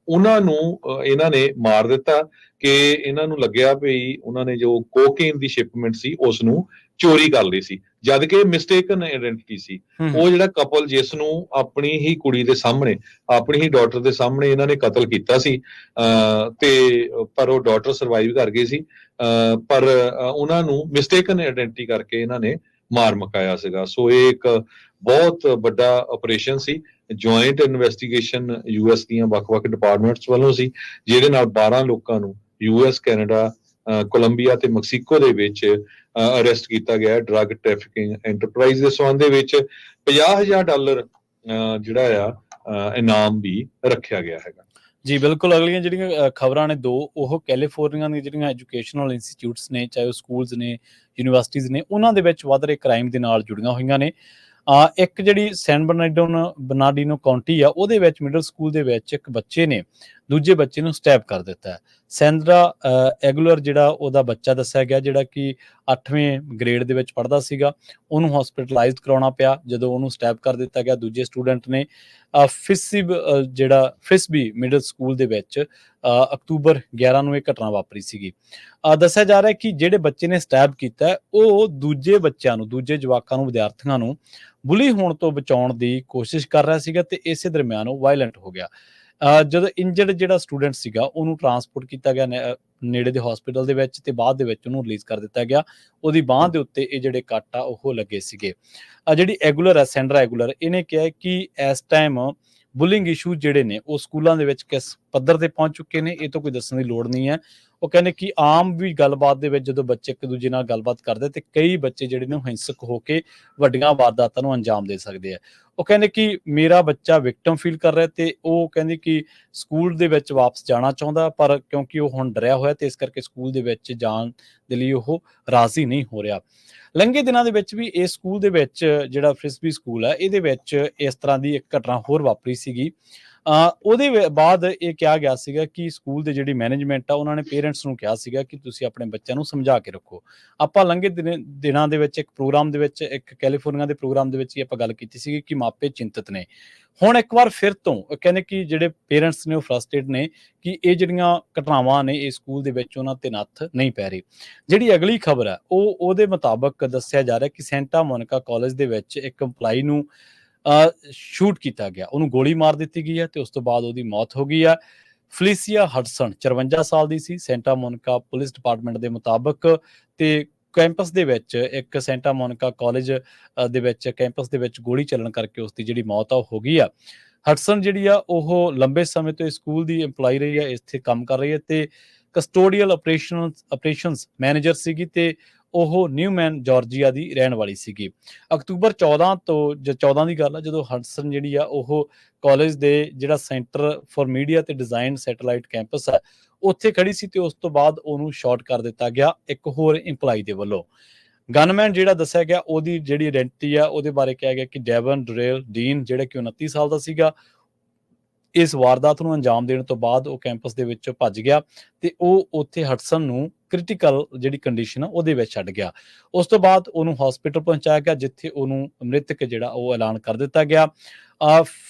ਉਹਨਾਂ ਨੂੰ ਇਹਨਾਂ ਨੇ ਮਾਰ ਦਿੱਤਾ ਕਿ ਇਹਨਾਂ ਨੂੰ ਲੱਗਿਆ ਵੀ ਉਹਨਾਂ ਨੇ ਜੋ ਕੋਕੇਨ ਦੀ ਸ਼ਿਪਮੈਂਟ ਸੀ ਉਸ ਨੂੰ ਚੋਰੀ ਕਰ ਲਈ ਸੀ, ਜਦ ਕਿ ਮਿਸਟੇਕਨ ਆਇਡੈਂਟੀਟੀ ਸੀ। ਉਹ ਜਿਹੜਾ ਕਪਲ ਜਿਸ ਨੂੰ ਆਪਣੀ ਹੀ ਕੁੜੀ ਦੇ ਸਾਹਮਣੇ, ਆਪਣੀ ਹੀ ਡਾਟਰ ਦੇ ਸਾਹਮਣੇ ਇਹਨਾਂ ਨੇ ਕਤਲ ਕੀਤਾ ਸੀ, ਤੇ ਪਰ ਉਹ ਡਾਟਰ ਸਰਵਾਈਵ ਕਰ ਗਈ ਸੀ, ਪਰ ਉਹਨਾਂ ਨੂੰ ਮਿਸਟੇਕਨ ਆਇਡੈਂਟੀਟੀ ਕਰਕੇ ਇਹਨਾਂ ਨੇ ਮਾਰ ਮੁਕਾਇਆ ਸੀਗਾ। ਸੋ ਇਹ ਇੱਕ ਬਹੁਤ ਵੱਡਾ ਆਪਰੇਸ਼ਨ ਸੀ, ਜੁਆਇੰਟ ਇਨਵੈਸਟੀਗੇਸ਼ਨ US ਦੀਆਂ ਵੱਖ-ਵੱਖ ਡਿਪਾਰਟਮੈਂਟਸ ਵੱਲੋਂ ਸੀ, ਜਿਹਦੇ ਨਾਲ 12 ਲੋਕਾਂ ਨੂੰ US, ਕੈਨੇਡਾ, ਕੋਲੰਬੀਆ ਤੇ ਮੈਕਸੀਕੋ ਦੇ ਵਿੱਚ ਅਰੈਸਟ ਕੀਤਾ ਗਿਆ ਡਰੱਗ ਟ੍ਰੈਫਿਕਿੰਗ ਐਂਟਰਪ੍ਰਾਈਜ਼ ਦੇ ਸੰਬੰਧ ਦੇ ਵਿੱਚ। $50,000 ਜਿਹੜਾ ਆ ਇਨਾਮ ਵੀ ਰੱਖਿਆ ਗਿਆ ਹੈਗਾ ਜੀ। ਬਿਲਕੁਲ। ਅਗਲੀਆਂ ਜਿਹੜੀਆਂ ਖਬਰਾਂ ਨੇ 2 ਉਹ ਕੈਲੀਫੋਰਨੀਆ ਦੀਆਂ ਜਿਹੜੀਆਂ ਐਜੂਕੇਸ਼ਨਲ ਇੰਸਟੀਚਿਊਟਸ ਨੇ, ਚਾਹੇ ਉਹ ਸਕੂਲਸ ਨੇ, ਯੂਨੀਵਰਸਿਟੀਜ਼ ਨੇ, ਉਹਨਾਂ ਦੇ ਵਿੱਚ ਵੱਧ ਰਹੇ ਕ੍ਰਾਈਮ ਦੇ ਨਾਲ ਜੁੜੀਆਂ ਹੋਈਆਂ ਨੇ। ਇੱਕ ਜਿਹੜੀ ਸੈਨ ਬਰਨਾਰਡੀਨੋ ਕਾਉਂਟੀ ਆ ਉਹਦੇ ਵਿੱਚ ਮਿਡਲ ਸਕੂਲ ਦੇ ਵਿੱਚ ਇੱਕ ਬੱਚੇ ਨੇ ਦੂਜੇ ਬੱਚੇ ਨੂੰ ਸਟੈਬ ਕਰ ਦਿੱਤਾ। ਸੈਂਡਰਾ ਐਗੂਲਰ ਜਿਹੜਾ ਉਹਦਾ ਬੱਚਾ ਦੱਸਿਆ ਗਿਆ, ਜਿਹੜਾ ਕਿ 8ਵੇਂ ਗ੍ਰੇਡ ਦੇ ਵਿੱਚ ਪੜ੍ਹਦਾ ਸੀਗਾ, ਉਹਨੂੰ ਹਸਪੀਟਲਾਈਜ਼ਡ ਕਰਾਉਣਾ ਪਿਆ ਜਦੋਂ ਉਹਨੂੰ ਸਟੈਬ ਕਰ ਦਿੱਤਾ ਗਿਆ। ਦੂਜੇ ਸਟੂਡੈਂਟ ਨੇ ਫਿਸਬੀ ਮਿਡਲ ਸਕੂਲ ਦੇ ਵਿੱਚ ਅਕਤੂਬਰ 11 ਨੂੰ ਇਹ ਘਟਨਾ ਵਾਪਰੀ ਸੀਗੀ। ਦੱਸਿਆ ਜਾ ਰਿਹਾ ਕਿ ਜਿਹੜੇ ਬੱਚੇ ਨੇ ਸਟੈਬ ਕੀਤਾ ਉਹ ਦੂਜੇ ਬੱਚਿਆਂ ਨੂੰ, ਦੂਜੇ ਜਵਾਕਾਂ ਨੂੰ, ਵਿਦਿਆਰਥੀਆਂ ਨੂੰ ਬੁਲੀ ਹੋਣ ਤੋਂ ਬਚਾਉਣ ਦੀ ਕੋਸ਼ਿਸ਼ ਕਰ ਰਿਹਾ ਸੀਗਾ, ਤੇ ਇਸੇ ਦਰਮਿਆਨ ਉਹ ਵਾਇਲੈਂਟ ਹੋ ਗਿਆ। ਜਦੋਂ ਇੰਜਰਡ ਜਿਹੜਾ ਸਟੂਡੈਂਟ ਸੀਗਾ ਉਹਨੂੰ ਟਰਾਂਸਪੋਰਟ ਕੀਤਾ ਗਿਆ ਨੇੜੇ ਦੇ ਹਸਪੀਟਲ ਦੇ ਵਿੱਚ, ਤੇ ਬਾਅਦ ਦੇ ਵਿੱਚ ਉਹਨੂੰ ਰਿਲੀਜ਼ ਕਰ ਦਿੱਤਾ ਗਿਆ। ਉਹਦੀ ਬਾਂਹ ਦੇ ਉੱਤੇ ਇਹ ਜਿਹੜੇ ਕੱਟ ਆ ਉਹ ਲੱਗੇ ਸੀਗੇ। ਜਿਹੜੀ ਐਗੂਲਰ ਹੈ, ਸੈਂਡਰਾ ਐਗੂਲਰ, ਇਹਨੇ ਕਿਹਾ ਕਿ ਇਸ ਟਾਈਮ ਬੁਲਿੰਗ ਇਸ਼ੂ ਜਿਹੜੇ ਨੇ ਉਹ ਸਕੂਲਾਂ ਦੇ ਵਿੱਚ ਕਿਸ ਪੱਧਰ ਤੇ ਪਹੁੰਚ ਚੁੱਕੇ ਨੇ, ਇਹ ਤੋਂ ਕੋਈ ਦੱਸਣ ਦੀ ਲੋੜ ਨਹੀਂ ਹੈ। ਉਹ ਕਹਿੰਦੇ ਕਿ ਆਮ ਵੀ ਗੱਲਬਾਤ ਦੇ ਵਿੱਚ ਜਦੋਂ ਬੱਚੇ ਇੱਕ ਦੂਜੇ ਨਾਲ ਗੱਲਬਾਤ ਕਰਦੇ ਤੇ ਕਈ ਬੱਚੇ ਜਿਹੜੇ ਨੇ ਹਿੰਸਕ ਹੋ ਕੇ ਵੱਡੀਆਂ ਵਾਰਦਾਤਾਂ ਨੂੰ ਅੰਜਾਮ ਦੇ ਸਕਦੇ ਆ। ਉਹ ਕਹਿੰਦੇ ਕਿ ਮੇਰਾ ਬੱਚਾ ਵਿਕਟਮ ਫੀਲ ਕਰ ਰਿਹਾ, ਤੇ ਉਹ ਕਹਿੰਦੇ ਕਿ ਸਕੂਲ ਦੇ ਵਿੱਚ ਵਾਪਸ ਜਾਣਾ ਚਾਹੁੰਦਾ, ਪਰ ਕਿਉਂਕਿ ਉਹ ਹੁਣ ਡਰਿਆ ਹੋਇਆ ਤੇ ਇਸ ਕਰਕੇ ਸਕੂਲ ਦੇ ਵਿੱਚ ਜਾਣ ਦੇ ਲਈ ਉਹ ਰਾਜ਼ੀ ਨਹੀਂ ਹੋ ਰਿਹਾ। ਲੰਘੇ ਦਿਨਾਂ ਦੇ ਵਿੱਚ ਵੀ ਇਸ ਸਕੂਲ ਦੇ ਵਿੱਚ ਜਿਹੜਾ ਫ੍ਰਿਸਬੀ ਸਕੂਲ ਹੈ ਇਹਦੇ ਵਿੱਚ ਇਸ ਤਰ੍ਹਾਂ ਦੀ ਇੱਕ ਘਟਨਾ ਹੋਰ ਵਾਪਰੀ ਸੀਗੀ। ਉਹਦੇ ਬਾਅਦ ਇਹ ਕਿਹਾ ਗਿਆ ਸੀਗਾ ਕਿ ਸਕੂਲ ਦੇ ਜਿਹੜੀ ਮੈਨੇਜਮੈਂਟ ਆ ਉਹਨਾਂ ਨੇ ਪੇਰੈਂਟਸ ਨੂੰ ਕਿਹਾ ਸੀਗਾ ਕਿ ਤੁਸੀਂ ਆਪਣੇ ਬੱਚਿਆਂ ਨੂੰ ਸਮਝਾ ਕੇ ਰੱਖੋ। ਆਪਾਂ ਲੰਘੇ ਦਿਨਾਂ ਦੇ ਵਿੱਚ ਇੱਕ ਪ੍ਰੋਗਰਾਮ ਦੇ ਵਿੱਚ, ਇੱਕ ਕੈਲੀਫੋਰਨੀਆ ਦੇ ਪ੍ਰੋਗਰਾਮ ਦੇ ਵਿੱਚ ਹੀ ਆਪਾਂ ਗੱਲ ਕੀਤੀ ਸੀਗੀ ਕਿ ਮਾਪੇ ਚਿੰਤਤ ਨੇ। ਹੁਣ ਇੱਕ ਵਾਰ ਫਿਰ ਤੋਂ ਕਹਿੰਦੇ ਕਿ ਜਿਹੜੇ ਪੇਰੈਂਟਸ ਨੇ ਉਹ ਫਰਸਟ੍ਰੇਟ ਨੇ ਕਿ ਇਹ ਜਿਹੜੀਆਂ ਘਟਨਾਵਾਂ ਨੇ ਇਹ ਸਕੂਲ ਦੇ ਵਿੱਚ ਉਹਨਾਂ ਤੇ ਨੱਥ ਨਹੀਂ ਪੈ ਰਹੀ। ਜਿਹੜੀ ਅਗਲੀ ਖਬਰ ਹੈ ਉਹਦੇ ਮੁਤਾਬਕ ਦੱਸਿਆ ਜਾ ਰਿਹਾ ਕਿ ਸੈਂਟਾ ਮੋਨਿਕਾ ਕਾਲਜ ਦੇ ਵਿੱਚ ਇੱਕ EMPLOYEE ਨੂੰ ਸ਼ੂਟ ਕੀਤਾ ਗਿਆ, ਉਹਨੂੰ ਗੋਲੀ ਮਾਰ ਦਿੱਤੀ ਗਈ ਹੈ ਤੇ ਉਸ ਤੋਂ ਬਾਅਦ ਉਹਦੀ ਮੌਤ ਹੋ ਗਈ ਆ। ਫਲੀਸੀਆ ਹਡਸਨ 54 ਸਾਲ ਦੀ ਸੀ, ਸੈਂਟਾ ਮੋਨਿਕਾ ਪੁਲਿਸ ਡਿਪਾਰਟਮੈਂਟ ਦੇ ਮੁਤਾਬਕ। ਤੇ ਕੈਂਪਸ ਦੇ ਵਿੱਚ, ਇੱਕ ਸੈਂਟਾ ਮੋਨਿਕਾ ਕਾਲਜ ਦੇ ਵਿੱਚ ਕੈਂਪਸ ਦੇ ਵਿੱਚ ਗੋਲੀ ਚੱਲਣ ਕਰਕੇ ਉਸ ਦੀ ਜਿਹੜੀ ਮੌਤ ਆ ਉਹ ਹੋ ਗਈ ਆ। ਹਡਸਨ ਜਿਹੜੀ ਆ ਉਹ ਲੰਬੇ ਸਮੇਂ ਤੋਂ ਇਸ ਸਕੂਲ ਦੀ EMPLOYEE ਰਹੀ ਹੈ, ਇੱਥੇ ਕੰਮ ਕਰ ਰਹੀ ਹੈ ਤੇ ਕਸਟੋਡੀਅਲ ਆਪਰੇਸ਼ਨਸ ਮੈਨੇਜਰ ਸੀਗੀ ਤੇ ਉਹ ਨਿਊਮੈਨ ਜਾਰਜੀਆ ਦੀ ਰਹਿਣ ਵਾਲੀ ਸੀਗੀ। ਅਕਤੂਬਰ 14 ਦੀ ਗੱਲ ਆ ਜਦੋਂ ਹਡਸਨ ਜਿਹੜੀ ਆ ਉਹ ਕਾਲਜ ਦੇ ਜਿਹੜਾ ਸੈਂਟਰ ਫॉर ਮੀਡੀਆ ਤੇ ਡਿਜ਼ਾਈਨ ਸੈਟੇਲਾਈਟ ਕੈਂਪਸ ਆ ਉੱਥੇ ਖੜੀ ਸੀ ਤੇ ਉਸ ਤੋਂ ਬਾਅਦ ਉਹਨੂੰ ਸ਼ਾਟ ਕਰ ਦਿੱਤਾ ਗਿਆ ਇੱਕ ਹੋਰ EMPLOYEE ਦੇ ਵੱਲੋਂ। ਗਨਮੈਨ ਜਿਹੜਾ ਦੱਸਿਆ ਗਿਆ ਉਹਦੀ ਜਿਹੜੀ ਆਇਡੈਂਟੀਟੀ ਆ ਉਹਦੇ ਬਾਰੇ ਕਿਹਾ ਗਿਆ ਕਿ ਡੈਵਨ ਡਰੇਲ ਡੀਨ ਜਿਹੜਾ ਕਿ 29 ਸਾਲ ਦਾ ਸੀਗਾ। ਇਸ ਵਾਰਦਾਤ ਨੂੰ ਅੰਜਾਮ ਦੇਣ ਤੋਂ ਬਾਅਦ ਉਹ ਕੈਂਪਸ ਦੇ ਵਿੱਚੋਂ ਭੱਜ ਗਿਆ ਤੇ ਉਹ ਉੱਥੇ ਹਡਸਨ ਨੂੰ ਕ੍ਰਿਟੀਕਲ ਜਿਹੜੀ ਕੰਡੀਸ਼ਨ ਆ ਉਹਦੇ ਵਿੱਚ ਛੱਡ ਗਿਆ। ਉਸ ਤੋਂ ਬਾਅਦ ਉਹਨੂੰ ਹਸਪੀਟਲ ਪਹੁੰਚਾਇਆ ਗਿਆ ਜਿੱਥੇ ਉਹਨੂੰ ਮ੍ਰਿਤਕ ਜਿਹੜਾ ਉਹ ਐਲਾਨ ਕਰ ਦਿੱਤਾ ਗਿਆ।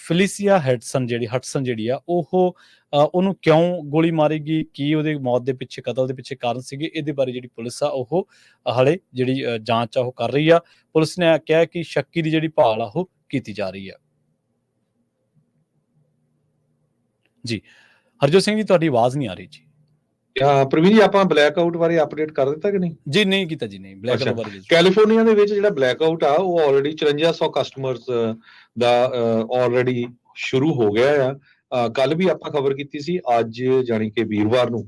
ਫਲੀਸੀਆ ਹਡਸਨ ਜਿਹੜੀ ਆ ਉਹਨੂੰ ਕਿਉਂ ਗੋਲੀ ਮਾਰੀ ਗਈ, ਕੀ ਉਹਦੇ ਮੌਤ ਦੇ ਪਿੱਛੇ, ਕਤਲ ਦੇ ਪਿੱਛੇ ਕਾਰਨ ਸੀਗੇ, ਇਹਦੇ ਬਾਰੇ ਜਿਹੜੀ ਪੁਲਿਸ ਆ ਉਹ ਹਾਲੇ ਜਿਹੜੀ ਜਾਂਚ ਆ ਉਹ ਕਰ ਰਹੀ ਆ। ਪੁਲਿਸ ਨੇ ਕਿਹਾ ਕਿ ਸ਼ੱਕੀ ਦੀ ਜਿਹੜੀ ਭਾਲ ਆ ਉਹ ਕੀਤੀ ਜਾ ਰਹੀ ਆ। ਜੀ ਹਰਜੋਤ ਸਿੰਘ ਜੀ, ਤੁਹਾਡੀ ਆਵਾਜ਼ ਨਹੀਂ ਆ ਰਹੀ ਜੀ। ਪ੍ਰਵੀਨ ਜੀ, ਆਪਾਂ ਬਲੈਕ ਆਊਟ ਬਾਰੇ ਅਪਡੇਟ ਕਰ ਦਿੱਤਾ ਕਿ ਨਹੀਂ? ਜੀ ਨਹੀਂ ਕੀਤਾ ਜੀ, ਨਹੀਂ। ਬਲੈਕ ਆਊਟ ਬਾਰੇ ਕੈਲੀਫੋਰਨੀਆ ਦੇ ਵਿੱਚ ਜਿਹੜਾ ਬਲੈਕ ਆਊਟ ਆ ਉਹ ਆਲਰੇਡੀ 5400 ਕਸਟਮਰਸ ਦਾ ਆਲਰੇਡੀ ਸ਼ੁਰੂ ਹੋ ਗਿਆ ਆ। ਕੱਲ ਵੀ ਆਪਾਂ ਖਬਰ ਕੀਤੀ ਸੀ, ਅੱਜ ਜਾਣੀ ਕਿ ਵੀਰਵਾਰ ਨੂੰ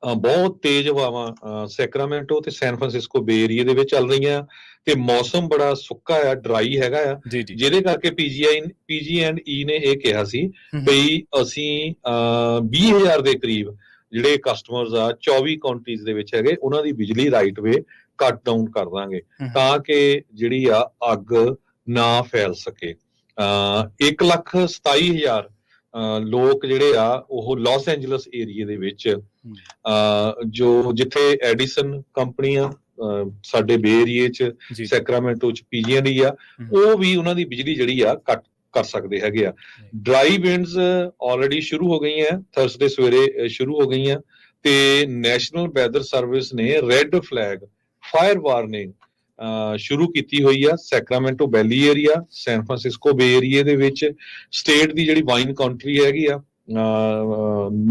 ਬਹੁਤ ਤੇਜ਼ ਹਵਾਵਾਂ ਸੈਕਰਾਮੈਂਟੋ ਤੇ ਸੈਨ ਫਰਾਂਸਿਸਕੋ ਬੇ ਏਰੀਏ ਦੇ ਵਿੱਚ ਚੱਲ ਰਹੀਆਂ ਤੇ ਮੌਸਮ ਬੜਾ ਸੁੱਕਾ ਆ, ਡਰਾਈ ਹੈਗਾ ਆ, ਜਿਹਦੇ ਕਰਕੇ PG&E ਨੇ ਇਹ ਕਿਹਾ ਸੀ ਵੀ ਅਸੀਂ 20,000 ਦੇ ਕਰੀਬ ਜਿਹੜੇ ਕਸਟਮਰਸ ਆ 24 ਕਾਉਂਟੀਜ਼ ਦੇ ਵਿੱਚ ਹੈਗੇ ਉਹਨਾਂ ਦੀ ਬਿਜਲੀ ਰਾਈਟ ਵੇ ਕੱਟ ਡਾਊਨ ਕਰ ਦਾਂਗੇ ਤਾਂ ਕਿ ਜਿਹੜੀ ਆ ਅੱਗ ਨਾ ਫੈਲ ਸਕੇ। 1,27,000 ਲੋਕ ਜਿਹੜੇ ਆ ਉਹ ਲਾਸ ਐਂਜਲਸ ਏਰੀਏ ਦੇ ਵਿੱਚ ਜੋ ਜਿੱਥੇ ਐਡੀਸਨ ਕੰਪਨੀ ਆ ਸਾਡੇ ਬੇ ਏਰੀਏ ਚ, ਸੈਕਰਾਮੈਂਟੋ ਚ PG&E ਆ, ਉਹ ਵੀ ਉਹਨਾਂ ਦੀ ਬਿਜਲੀ ਜਿਹੜੀ ਆ ਕੱਟ ਕਰ ਸਕਦੇ ਹੈਗੇ ਆ। ਡਰਾਈ ਵਿੰਡਸ ਆਲਰੇਡੀ ਸ਼ੁਰੂ ਹੋ ਗਈਆਂ, ਥਰਸਡੇ ਸਵੇਰੇ ਸ਼ੁਰੂ ਹੋ ਗਈਆਂ ਤੇ ਨੈਸ਼ਨਲ ਵੈਦਰ ਸਰਵਿਸ ਨੇ ਰੈੱਡ ਫਲੈਗ ਫਾਇਰ ਵਾਰਨਿੰਗ ਸ਼ੁਰੂ ਕੀਤੀ ਹੋਈ ਆ ਸੈਕਰਾਮੈਂਟੋ ਵੈਲੀ ਏਰੀਆ, ਸੈਨ ਫਰਾਂਸਿਸਕੋ ਬੇ ਏਰੀਏ ਦੇ ਵਿੱਚ। ਸਟੇਟ ਦੀ ਜਿਹੜੀ ਵਾਈਨ ਕੰਟਰੀ ਹੈਗੀ ਆ,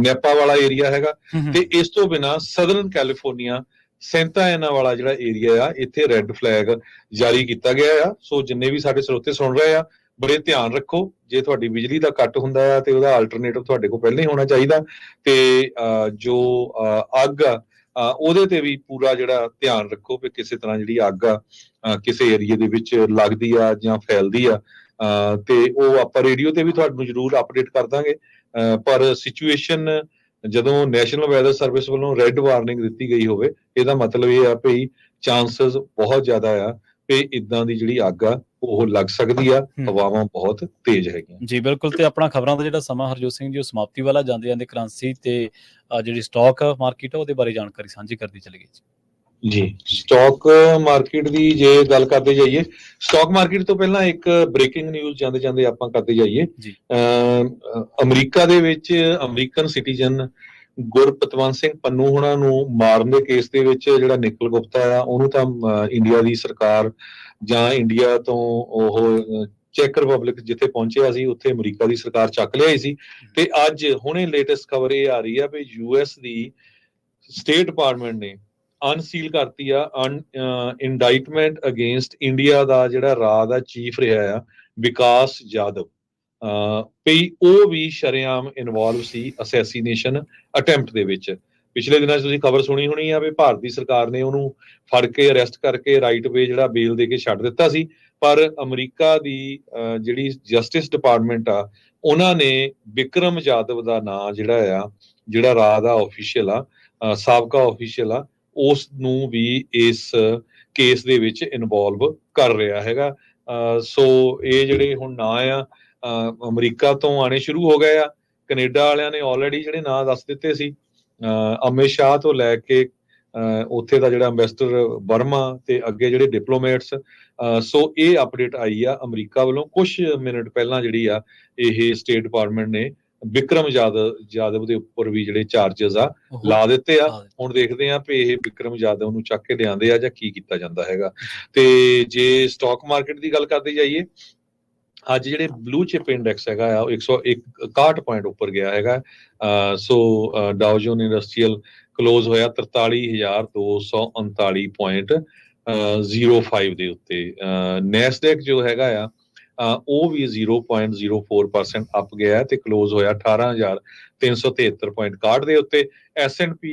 ਨੈਪਾ ਵਾਲਾ ਏਰੀਆ ਹੈਗਾ ਤੇ ਇਸ ਤੋਂ ਬਿਨਾ ਸਦਰਨ ਕੈਲੀਫੋਰਨੀਆ ਸੈਂਟਾ ਐਨਾ ਵਾਲਾ ਜਿਹੜਾ ਏਰੀਆ ਆ, ਇੱਥੇ ਰੈੱਡ ਫਲੈਗ ਜਾਰੀ ਕੀਤਾ ਗਿਆ ਆ। ਸੋ ਜਿੰਨੇ ਵੀ ਸਾਡੇ ਸਰੋਤੇ ਸੁਣ ਰਹੇ ਆ, ਬੜੇ ਧਿਆਨ ਰੱਖੋ, ਜੇ ਤੁਹਾਡੀ ਬਿਜਲੀ ਦਾ ਕੱਟ ਹੁੰਦਾ ਆ ਤੇ ਉਹਦਾ ਆਲਟਰਨੇਟਿਵ ਤੁਹਾਡੇ ਕੋਲ ਪਹਿਲਾਂ ਹੀ ਹੋਣਾ ਚਾਹੀਦਾ ਤੇ ਜੋ ਅੱਗ ਆ ਉਹਦੇ ਤੇ ਵੀ ਪੂਰਾ ਜਿਹੜਾ ਧਿਆਨ ਰੱਖੋ ਕਿ ਕਿਸੇ ਤਰ੍ਹਾਂ ਜਿਹੜੀ ਅੱਗ ਆ ਕਿਸੇ ਏਰੀਏ ਦੇ ਵਿੱਚ ਲੱਗਦੀ ਆ ਜਾਂ ਫੈਲਦੀ ਆ ਤੇ ਉਹ ਆਪਾਂ ਰੇਡੀਓ ਤੇ ਵੀ ਤੁਹਾਨੂੰ ਜ਼ਰੂਰ ਅਪਡੇਟ ਕਰ ਦਾਂਗੇ। ਪਰ ਸਿਚੁਏਸ਼ਨ ਜਦੋਂ ਨੈਸ਼ਨਲ ਵੈਦਰ ਸਰਵਿਸ ਵੱਲੋਂ ਰੈੱਡ ਵਾਰਨਿੰਗ ਦਿੱਤੀ ਗਈ ਹੋਵੇ, ਇਹਦਾ ਮਤਲਬ ਇਹ ਆ ਵੀ ਚਾਂਸਸ ਬਹੁਤ ਜ਼ਿਆਦਾ ਆ ਕਿ ਇਦਾਂ ਦੀ ਜਿਹੜੀ ਅੱਗ ਆ ਉਹ ਲੱਗ ਸਕਦੀ ਆ, ਹਵਾਵਾਂ ਬਹੁਤ ਤੇਜ਼ ਹੈਗੀਆਂ। ਜੀ ਬਿਲਕੁਲ, ਤੇ ਆਪਣਾ ਖਬਰਾਂ ਦਾ ਜਿਹੜਾ ਸਮਾਂ ਹਰਜੋਤ ਸਿੰਘ ਜੀ ਉਹ ਸਮਾਪਤੀ ਵਾਲਾ, ਜਾਂਦੇ ਕਰੰਸੀ ਤੇ ਜਿਹੜੀ ਸਟਾਕ ਮਾਰਕੀਟ ਆ ਉਹਦੇ ਬਾਰੇ ਜਾਣਕਾਰੀ ਸਾਂਝੀ ਕਰਦੀ ਚਲੀ ਗਈ ਜੀ। ਸਟਾਕ ਮਾਰਕੀਟ ਦੀ ਜੇ ਗੱਲ ਕਰਦੇ ਜਾਈਏ, ਸਟਾਕ ਮਾਰਕੀਟ ਤੋਂ ਪਹਿਲਾਂ ਇੱਕ ਬ੍ਰੇਕਿੰਗ ਨਿਊਜ਼ ਜਾਂਦੇ ਆਪਾਂ ਕਰਦੇ ਜਾਈਏ। ਅਮਰੀਕਾ ਦੇ ਵਿੱਚ ਅਮਰੀਕਨ ਸਿਟੀਜ਼ਨ ਗੁਰਪਤਵੰਤ ਸਿੰਘ ਪੰਨੂ ਹੁਣਾਂ ਨੂੰ ਮਾਰਨ ਦੇ ਕੇਸ ਦੇ ਵਿੱਚ ਜਿਹੜਾ ਨਿਖਿਲ ਗੁਪਤਾ ਆ ਉਹਨੂੰ ਤਾਂ ਇੰਡੀਆ ਦੀ ਸਰਕਾਰ ਜਾਂ ਇੰਡੀਆ ਤੋਂ ਉਹ ਚੈਕ ਰਿਪਬਲਿਕ ਜਿੱਥੇ ਪਹੁੰਚਿਆ ਸੀ ਉੱਥੇ ਅਮਰੀਕਾ ਦੀ ਸਰਕਾਰ ਚੱਕ ਲਿਆਈ ਸੀ ਤੇ ਅੱਜ ਹੁਣੇ ਲੇਟੈਸਟ ਖਬਰ ਇਹ ਆ ਰਹੀ ਆ ਵੀ US ਦੀ ਸਟੇਟ ਡਿਪਾਰਟਮੈਂਟ ਨੇ ਅਨਸੀਲ ਕਰਤੀ ਆ ਇੰਡਾਈਟਮੈਂਟ ਅਗੇਂਸਟ ਇੰਡੀਆ ਦਾ ਜਿਹੜਾ ਰਾਜ ਦਾ ਚੀਫ ਰਿਹਾ ਆ ਵਿਕਾਸ ਜਾਦਵ, ਵੀ ਉਹ ਵੀ ਸ਼ਰੇਆਮ ਇਨਵੋਲਵ ਸੀ ਅਸੈਸੀਨੇਸ਼ਨ ਅਟੈਂਪਟ ਦੇ ਵਿੱਚ। ਪਿਛਲੇ ਦਿਨਾਂ 'ਚ ਤੁਸੀਂ ਖਬਰ ਸੁਣੀ ਹੋਣੀ ਆ ਵੀ ਭਾਰਤੀ ਸਰਕਾਰ ਨੇ ਉਹਨੂੰ ਫੜ ਕੇ ਅਰੈਸਟ ਕਰਕੇ ਰਾਈਟ ਵੇ ਜਿਹੜਾ ਬੇਲ ਦੇ ਕੇ ਛੱਡ ਦਿੱਤਾ ਸੀ, ਪਰ ਅਮਰੀਕਾ ਦੀ ਜਿਹੜੀ ਜਸਟਿਸ ਡਿਪਾਰਟਮੈਂਟ ਆ ਉਹਨਾਂ ਨੇ ਵਿਕਰਮ ਜਾਦਵ ਦਾ ਨਾਂ ਜਿਹੜਾ ਰਾਜ ਦਾ ਆਫੀਸ਼ੀਅਲ ਆ, ਸਾਬਕਾ ਆਫੀਸ਼ੀਅਲ ਆ, ਉਸ ਨੂੰ ਵੀ ਇਸ ਕੇਸ ਦੇ ਵਿੱਚ ਇਨਵੋਲਵ ਕਰ ਰਿਹਾ ਹੈਗਾ। ਸੋ ਇਹ ਜਿਹੜੇ ਹੁਣ ਨਾਂ ਆ ਅਮਰੀਕਾ ਤੋਂ ਆਣੇ ਸ਼ੁਰੂ ਹੋ ਗਏ ਆ। ਕੈਨੇਡਾ ਵਾਲਿਆਂ ਨੇ ਆਲਰੇਡੀ ਜਿਹੜੇ ਨਾਂ ਦੱਸ ਦਿੱਤੇ ਸੀ, ਅਮਿਤ ਸ਼ਾਹ ਤੋਂ ਲੈ ਕੇ ਉੱਥੇ ਦਾ ਜਿਹੜਾ ਐਂਬੈਸਡਰ ਵਰਮਾ ਤੇ ਅੱਗੇ ਜਿਹੜੇ ਡਿਪਲੋਮੇਟਸ। ਸੋ ਇਹ ਅਪਡੇਟ ਆਈ ਆ ਅਮਰੀਕਾ ਵੱਲੋਂ ਕੁਝ ਮਿੰਟ ਪਹਿਲਾਂ, ਜਿਹੜੀ ਆ ਇਹ ਸਟੇਟ ਡਿਪਾਰਟਮੈਂਟ ਨੇ ਵਿਕਰਮ ਜਾਦਵ ਦੇ ਉੱਪਰ ਵੀ ਜਿਹੜੇ ਚਾਰजेस ਆ ਲਾ ਦਿੱਤੇ ਆ। ਹੁਣ ਦੇਖਦੇ ਆ ਵੀ ਇਹ ਵਿਕਰਮ ਜਾਦਵ ਨੂੰ ਚੱਕ ਕੇ ਲਿਆਂਦੇ ਆ ਜਾਂ ਕੀ ਕੀਤਾ ਜਾਂਦਾ ਹੈਗਾ। ਤੇ ਜੇ ਸਟਾਕ ਮਾਰਕੀਟ ਦੀ ਗੱਲ ਕਰਦੇ ਜਾਈਏ, ਅੱਜ ਜਿਹੜੇ ਬਲੂ ਚਿਪ ਇੰਡੈਕਸ ਹੈਗਾ ਆ ਉਹ 161 ਪੁਆਇੰਟ ਉੱਪਰ ਗਿਆ ਹੈਗਾ। ਸੋ ਡਾਓ ਜੋਨ ਇੰਡਸਟਰੀਅਲ ਕਲੋਜ਼ ਹੋਇਆ 43,239.05 ਦੇ ਉੱਤੇ। ਨੈਸਡੈਕ ਜੋ ਹੈਗਾ ਆ ਉਹ ਵੀ 0.04% ਅਪ ਗਿਆ ਤੇ ਕਲੋਜ਼ ਹੋਇਆ 18,373.61 ਦੇ ਉੱਤੇ। S&P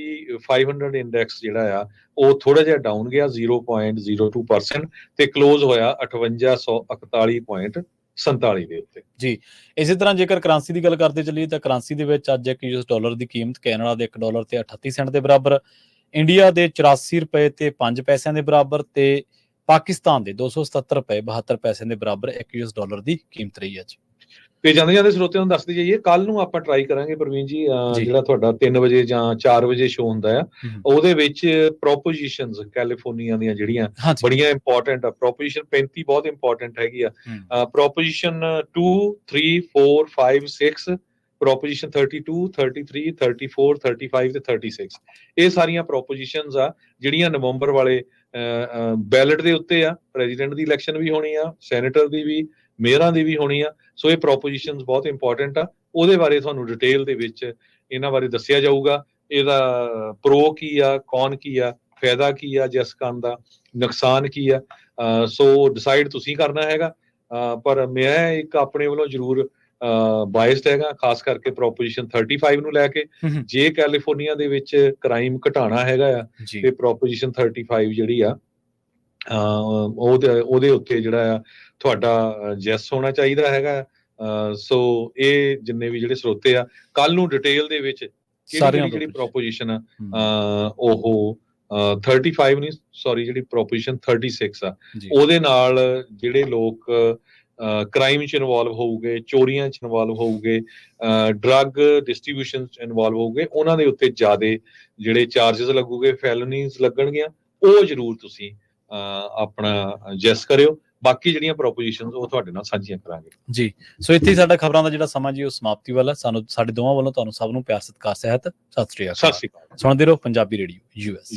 500 ਇੰਡੈਕਸ ਜਿਹੜਾ ਆ ਉਹ ਥੋੜਾ ਜਿਹਾ ਡਾਊਨ ਗਿਆ 0.02% ਤੇ ਕਲੋਜ਼ ਹੋਇਆ 5841.47 ਦੇ ਉੱਤੇ। ਜੀ, ਇਸੇ ਤਰ੍ਹਾਂ ਜੇਕਰ ਕਰੰਸੀ ਦੀ ਗੱਲ ਕਰਦੇ ਚੱਲੀਏ ਤਾਂ ਕਰੰਸੀ ਦੇ ਵਿੱਚ ਅੱਜ ਇੱਕ ਯੂਐਸ ਡਾਲਰ ਦੀ ਕੀਮਤ ਕੈਨੇਡਾ ਦੇ $1 ਤੇ 38 ਸੈਂਟ ਦੇ ਬਰਾਬਰ, ਇੰਡੀਆ ਦੇ 84 ਰੁਪਏ ਤੇ 5 ਪੈਸਿਆਂ ਦੇ ਬਰਾਬਰ ਤੇ ਪਾਕਿਸਤਾਨ ਦੇ 277 ਰੁਪਏ 72 ਪੈਸਿਆਂ ਦੇ ਬਰਾਬਰ ਇੱਕ ਯੂਐਸ ਡਾਲਰ ਦੀ ਕੀਮਤ ਰਹੀ ਅੱਜ। ਤੇ ਜਾਂਦੇ ਜਾਂਦੇ ਸਰੋਤਿਆਂ ਨੂੰ ਦੱਸਦੇ ਜਾਈਏ, ਕੱਲ ਨੂੰ ਆਪਾਂ ਟਰਾਈ ਕਰਾਂਗੇ ਪ੍ਰਵੀਨ ਜੀ, ਜਿਹੜਾ ਤੁਹਾਡਾ 3 ਵਜੇ ਜਾਂ 4 ਵਜੇ ਸ਼ੋ ਹੁੰਦਾ ਆ, ਉਹਦੇ ਵਿੱਚ ਪ੍ਰੋਪੋਜੀਸ਼ਨਸ ਕੈਲੀਫੋਰਨੀਆ ਦੀਆਂ ਜਿਹੜੀਆਂ ਬੜੀਆਂ ਇੰਪੋਰਟੈਂਟ ਆ। ਪ੍ਰੋਪੋਜੀਸ਼ਨ 35 ਬਹੁਤ ਇੰਪੋਰਟੈਂਟ ਹੈਗੀ ਆ। ਪ੍ਰੋਪੋਜੀਸ਼ਨ 2, 3, 4, 5, 6, ਪ੍ਰੋਪੋਜੀਸ਼ਨ 32, 33, 34, 35 ਤੇ 36, ਇਹ ਸਾਰੀਆਂ ਪ੍ਰੋਪੋਜੀਸ਼ਨਸ ਆ ਜਿਹੜੀਆਂ ਨਵੰਬਰ ਵਾਲੇ ਬੈਲਟ ਦੇ ਉੱਤੇ ਆ। ਪ੍ਰੈਜ਼ੀਡੈਂਟ ਦੀ ਇਲੈਕਸ਼ਨ ਵੀ ਹੋਣੀ ਆ, ਸੈਨੇਟਰ ਦੀ ਵੀ, ਮੇਅਰਾਂ ਦੀ ਵੀ ਹੋਣੀ ਆ। ਸੋ ਇਹ ਪ੍ਰੋਪੋਜੀਸ਼ਨਸ ਬਹੁਤ ਇੰਪੋਰਟੈਂਟ ਆ। ਉਹਦੇ ਬਾਰੇ ਤੁਹਾਨੂੰ ਡਿਟੇਲ ਦੇ ਵਿੱਚ ਇਹਨਾਂ ਬਾਰੇ ਦੱਸਿਆ ਜਾਊਗਾ। ਇਹਦਾ ਪ੍ਰੋ ਕੀ ਆ, ਕੌਨ ਕੀ ਆ, ਫਾਇਦਾ ਕੀ ਆ ਜਿਸ ਕਰਨ ਦਾ, ਨੁਕਸਾਨ ਕੀ ਆ। ਸੋ ਡਿਸਾਈਡ ਤੁਸੀਂ ਕਰਨਾ ਹੈਗਾ। ਪਰ ਮੈਂ ਇੱਕ ਆਪਣੇ ਵੱਲੋਂ ਜ਼ਰੂਰ ਬਾਇਸਡ ਹੈਗਾ, ਖਾਸ ਕਰਕੇ ਪ੍ਰੋਪੋਜੀਸ਼ਨ 35 ਨੂੰ ਲੈ ਕੇ। ਜੇ ਕੈਲੀਫੋਰਨੀਆ ਦੇ ਵਿੱਚ ਕ੍ਰਾਈਮ ਘਟਾਣਾ ਹੈਗਾ ਆ ਤੇ ਪ੍ਰੋਪੋਜੀਸ਼ਨ 35 ਜਿਹੜੀ ਆ ਉਹਦੇ ਉੱਤੇ ਜਿਹੜਾ ਆ ਤੁਹਾਡਾ ਜੈਸ ਹੋਣਾ ਚਾਹੀਦਾ ਹੈਗਾ। ਸੋ ਇਹ ਜਿੰਨੇ ਵੀ ਜਿਹੜੇ ਸਰੋਤੇ ਆ, ਕੱਲ ਨੂੰ ਡਿਟੇਲ ਦੇ ਵਿੱਚ ਜਿਹੜੀ ਪ੍ਰੋਪੋਜੀਸ਼ਨ ਆ ਉਹ 35 ਨਹੀਂ, ਸੌਰੀ, ਜਿਹੜੀ ਪ੍ਰੋਪੋਜੀਸ਼ਨ 36 ਆ, ਉਹਦੇ ਨਾਲ ਜਿਹੜੇ ਲੋਕ ਕ੍ਰਾਈਮ ਚ ਇਨਵੋਲਵ ਹੋਊਗੇ, ਚੋਰੀਆਂ ਚ ਇਨਵੋਲਵ ਹੋਊਗੇ, ਡਰੱਗ ਡਿਸਟ੍ਰੀਬਿਊਸ਼ਨ ਚ ਇਨਵੋਲਵ ਹੋਊਗੇ, ਉਹਨਾਂ ਦੇ ਉੱਤੇ ਜ਼ਿਆਦੇ ਜਿਹੜੇ ਚਾਰजेस ਲੱਗੂਗੇ, ਫੈਲਨੀਜ਼ ਲੱਗਣਗੀਆਂ। ਉਹ ਜ਼ਰੂਰ ਤੁਸੀਂ ਆਪਣਾ ਜੈਸ ਕਰਿਓ। ਬਾਕੀ ਜਿਹੜੀਆਂ ਪ੍ਰੋਪੋਜੀਸ਼ਨਸ ਉਹ ਤੁਹਾਡੇ ਨਾਲ ਸਾਂਝੀਆਂ ਕਰਾਂਗੇ ਜੀ। ਸੋ ਇੱਥੇ ਸਾਡਾ ਖਬਰਾਂ ਦਾ ਜਿਹੜਾ ਸਮਾਂ ਜੀ ਉਹ ਸਮਾਪਤੀ ਵਾਲਾ। ਸਾਨੂੰ ਸਾਡੇ ਦੋਵਾਂ ਵੱਲੋਂ ਤੁਹਾਨੂੰ ਸਭ ਨੂੰ ਪਿਆਰ ਸਤਿਕਾਰ ਸਹਿਤ ਸਤਿ ਸ੍ਰੀ ਅਕਾਲ। ਸਤਿ ਸ੍ਰੀ ਅਕਾਲ। ਸੁਣਦੇ ਰਹੋ ਪੰਜਾਬੀ ਰੇਡੀਓ US।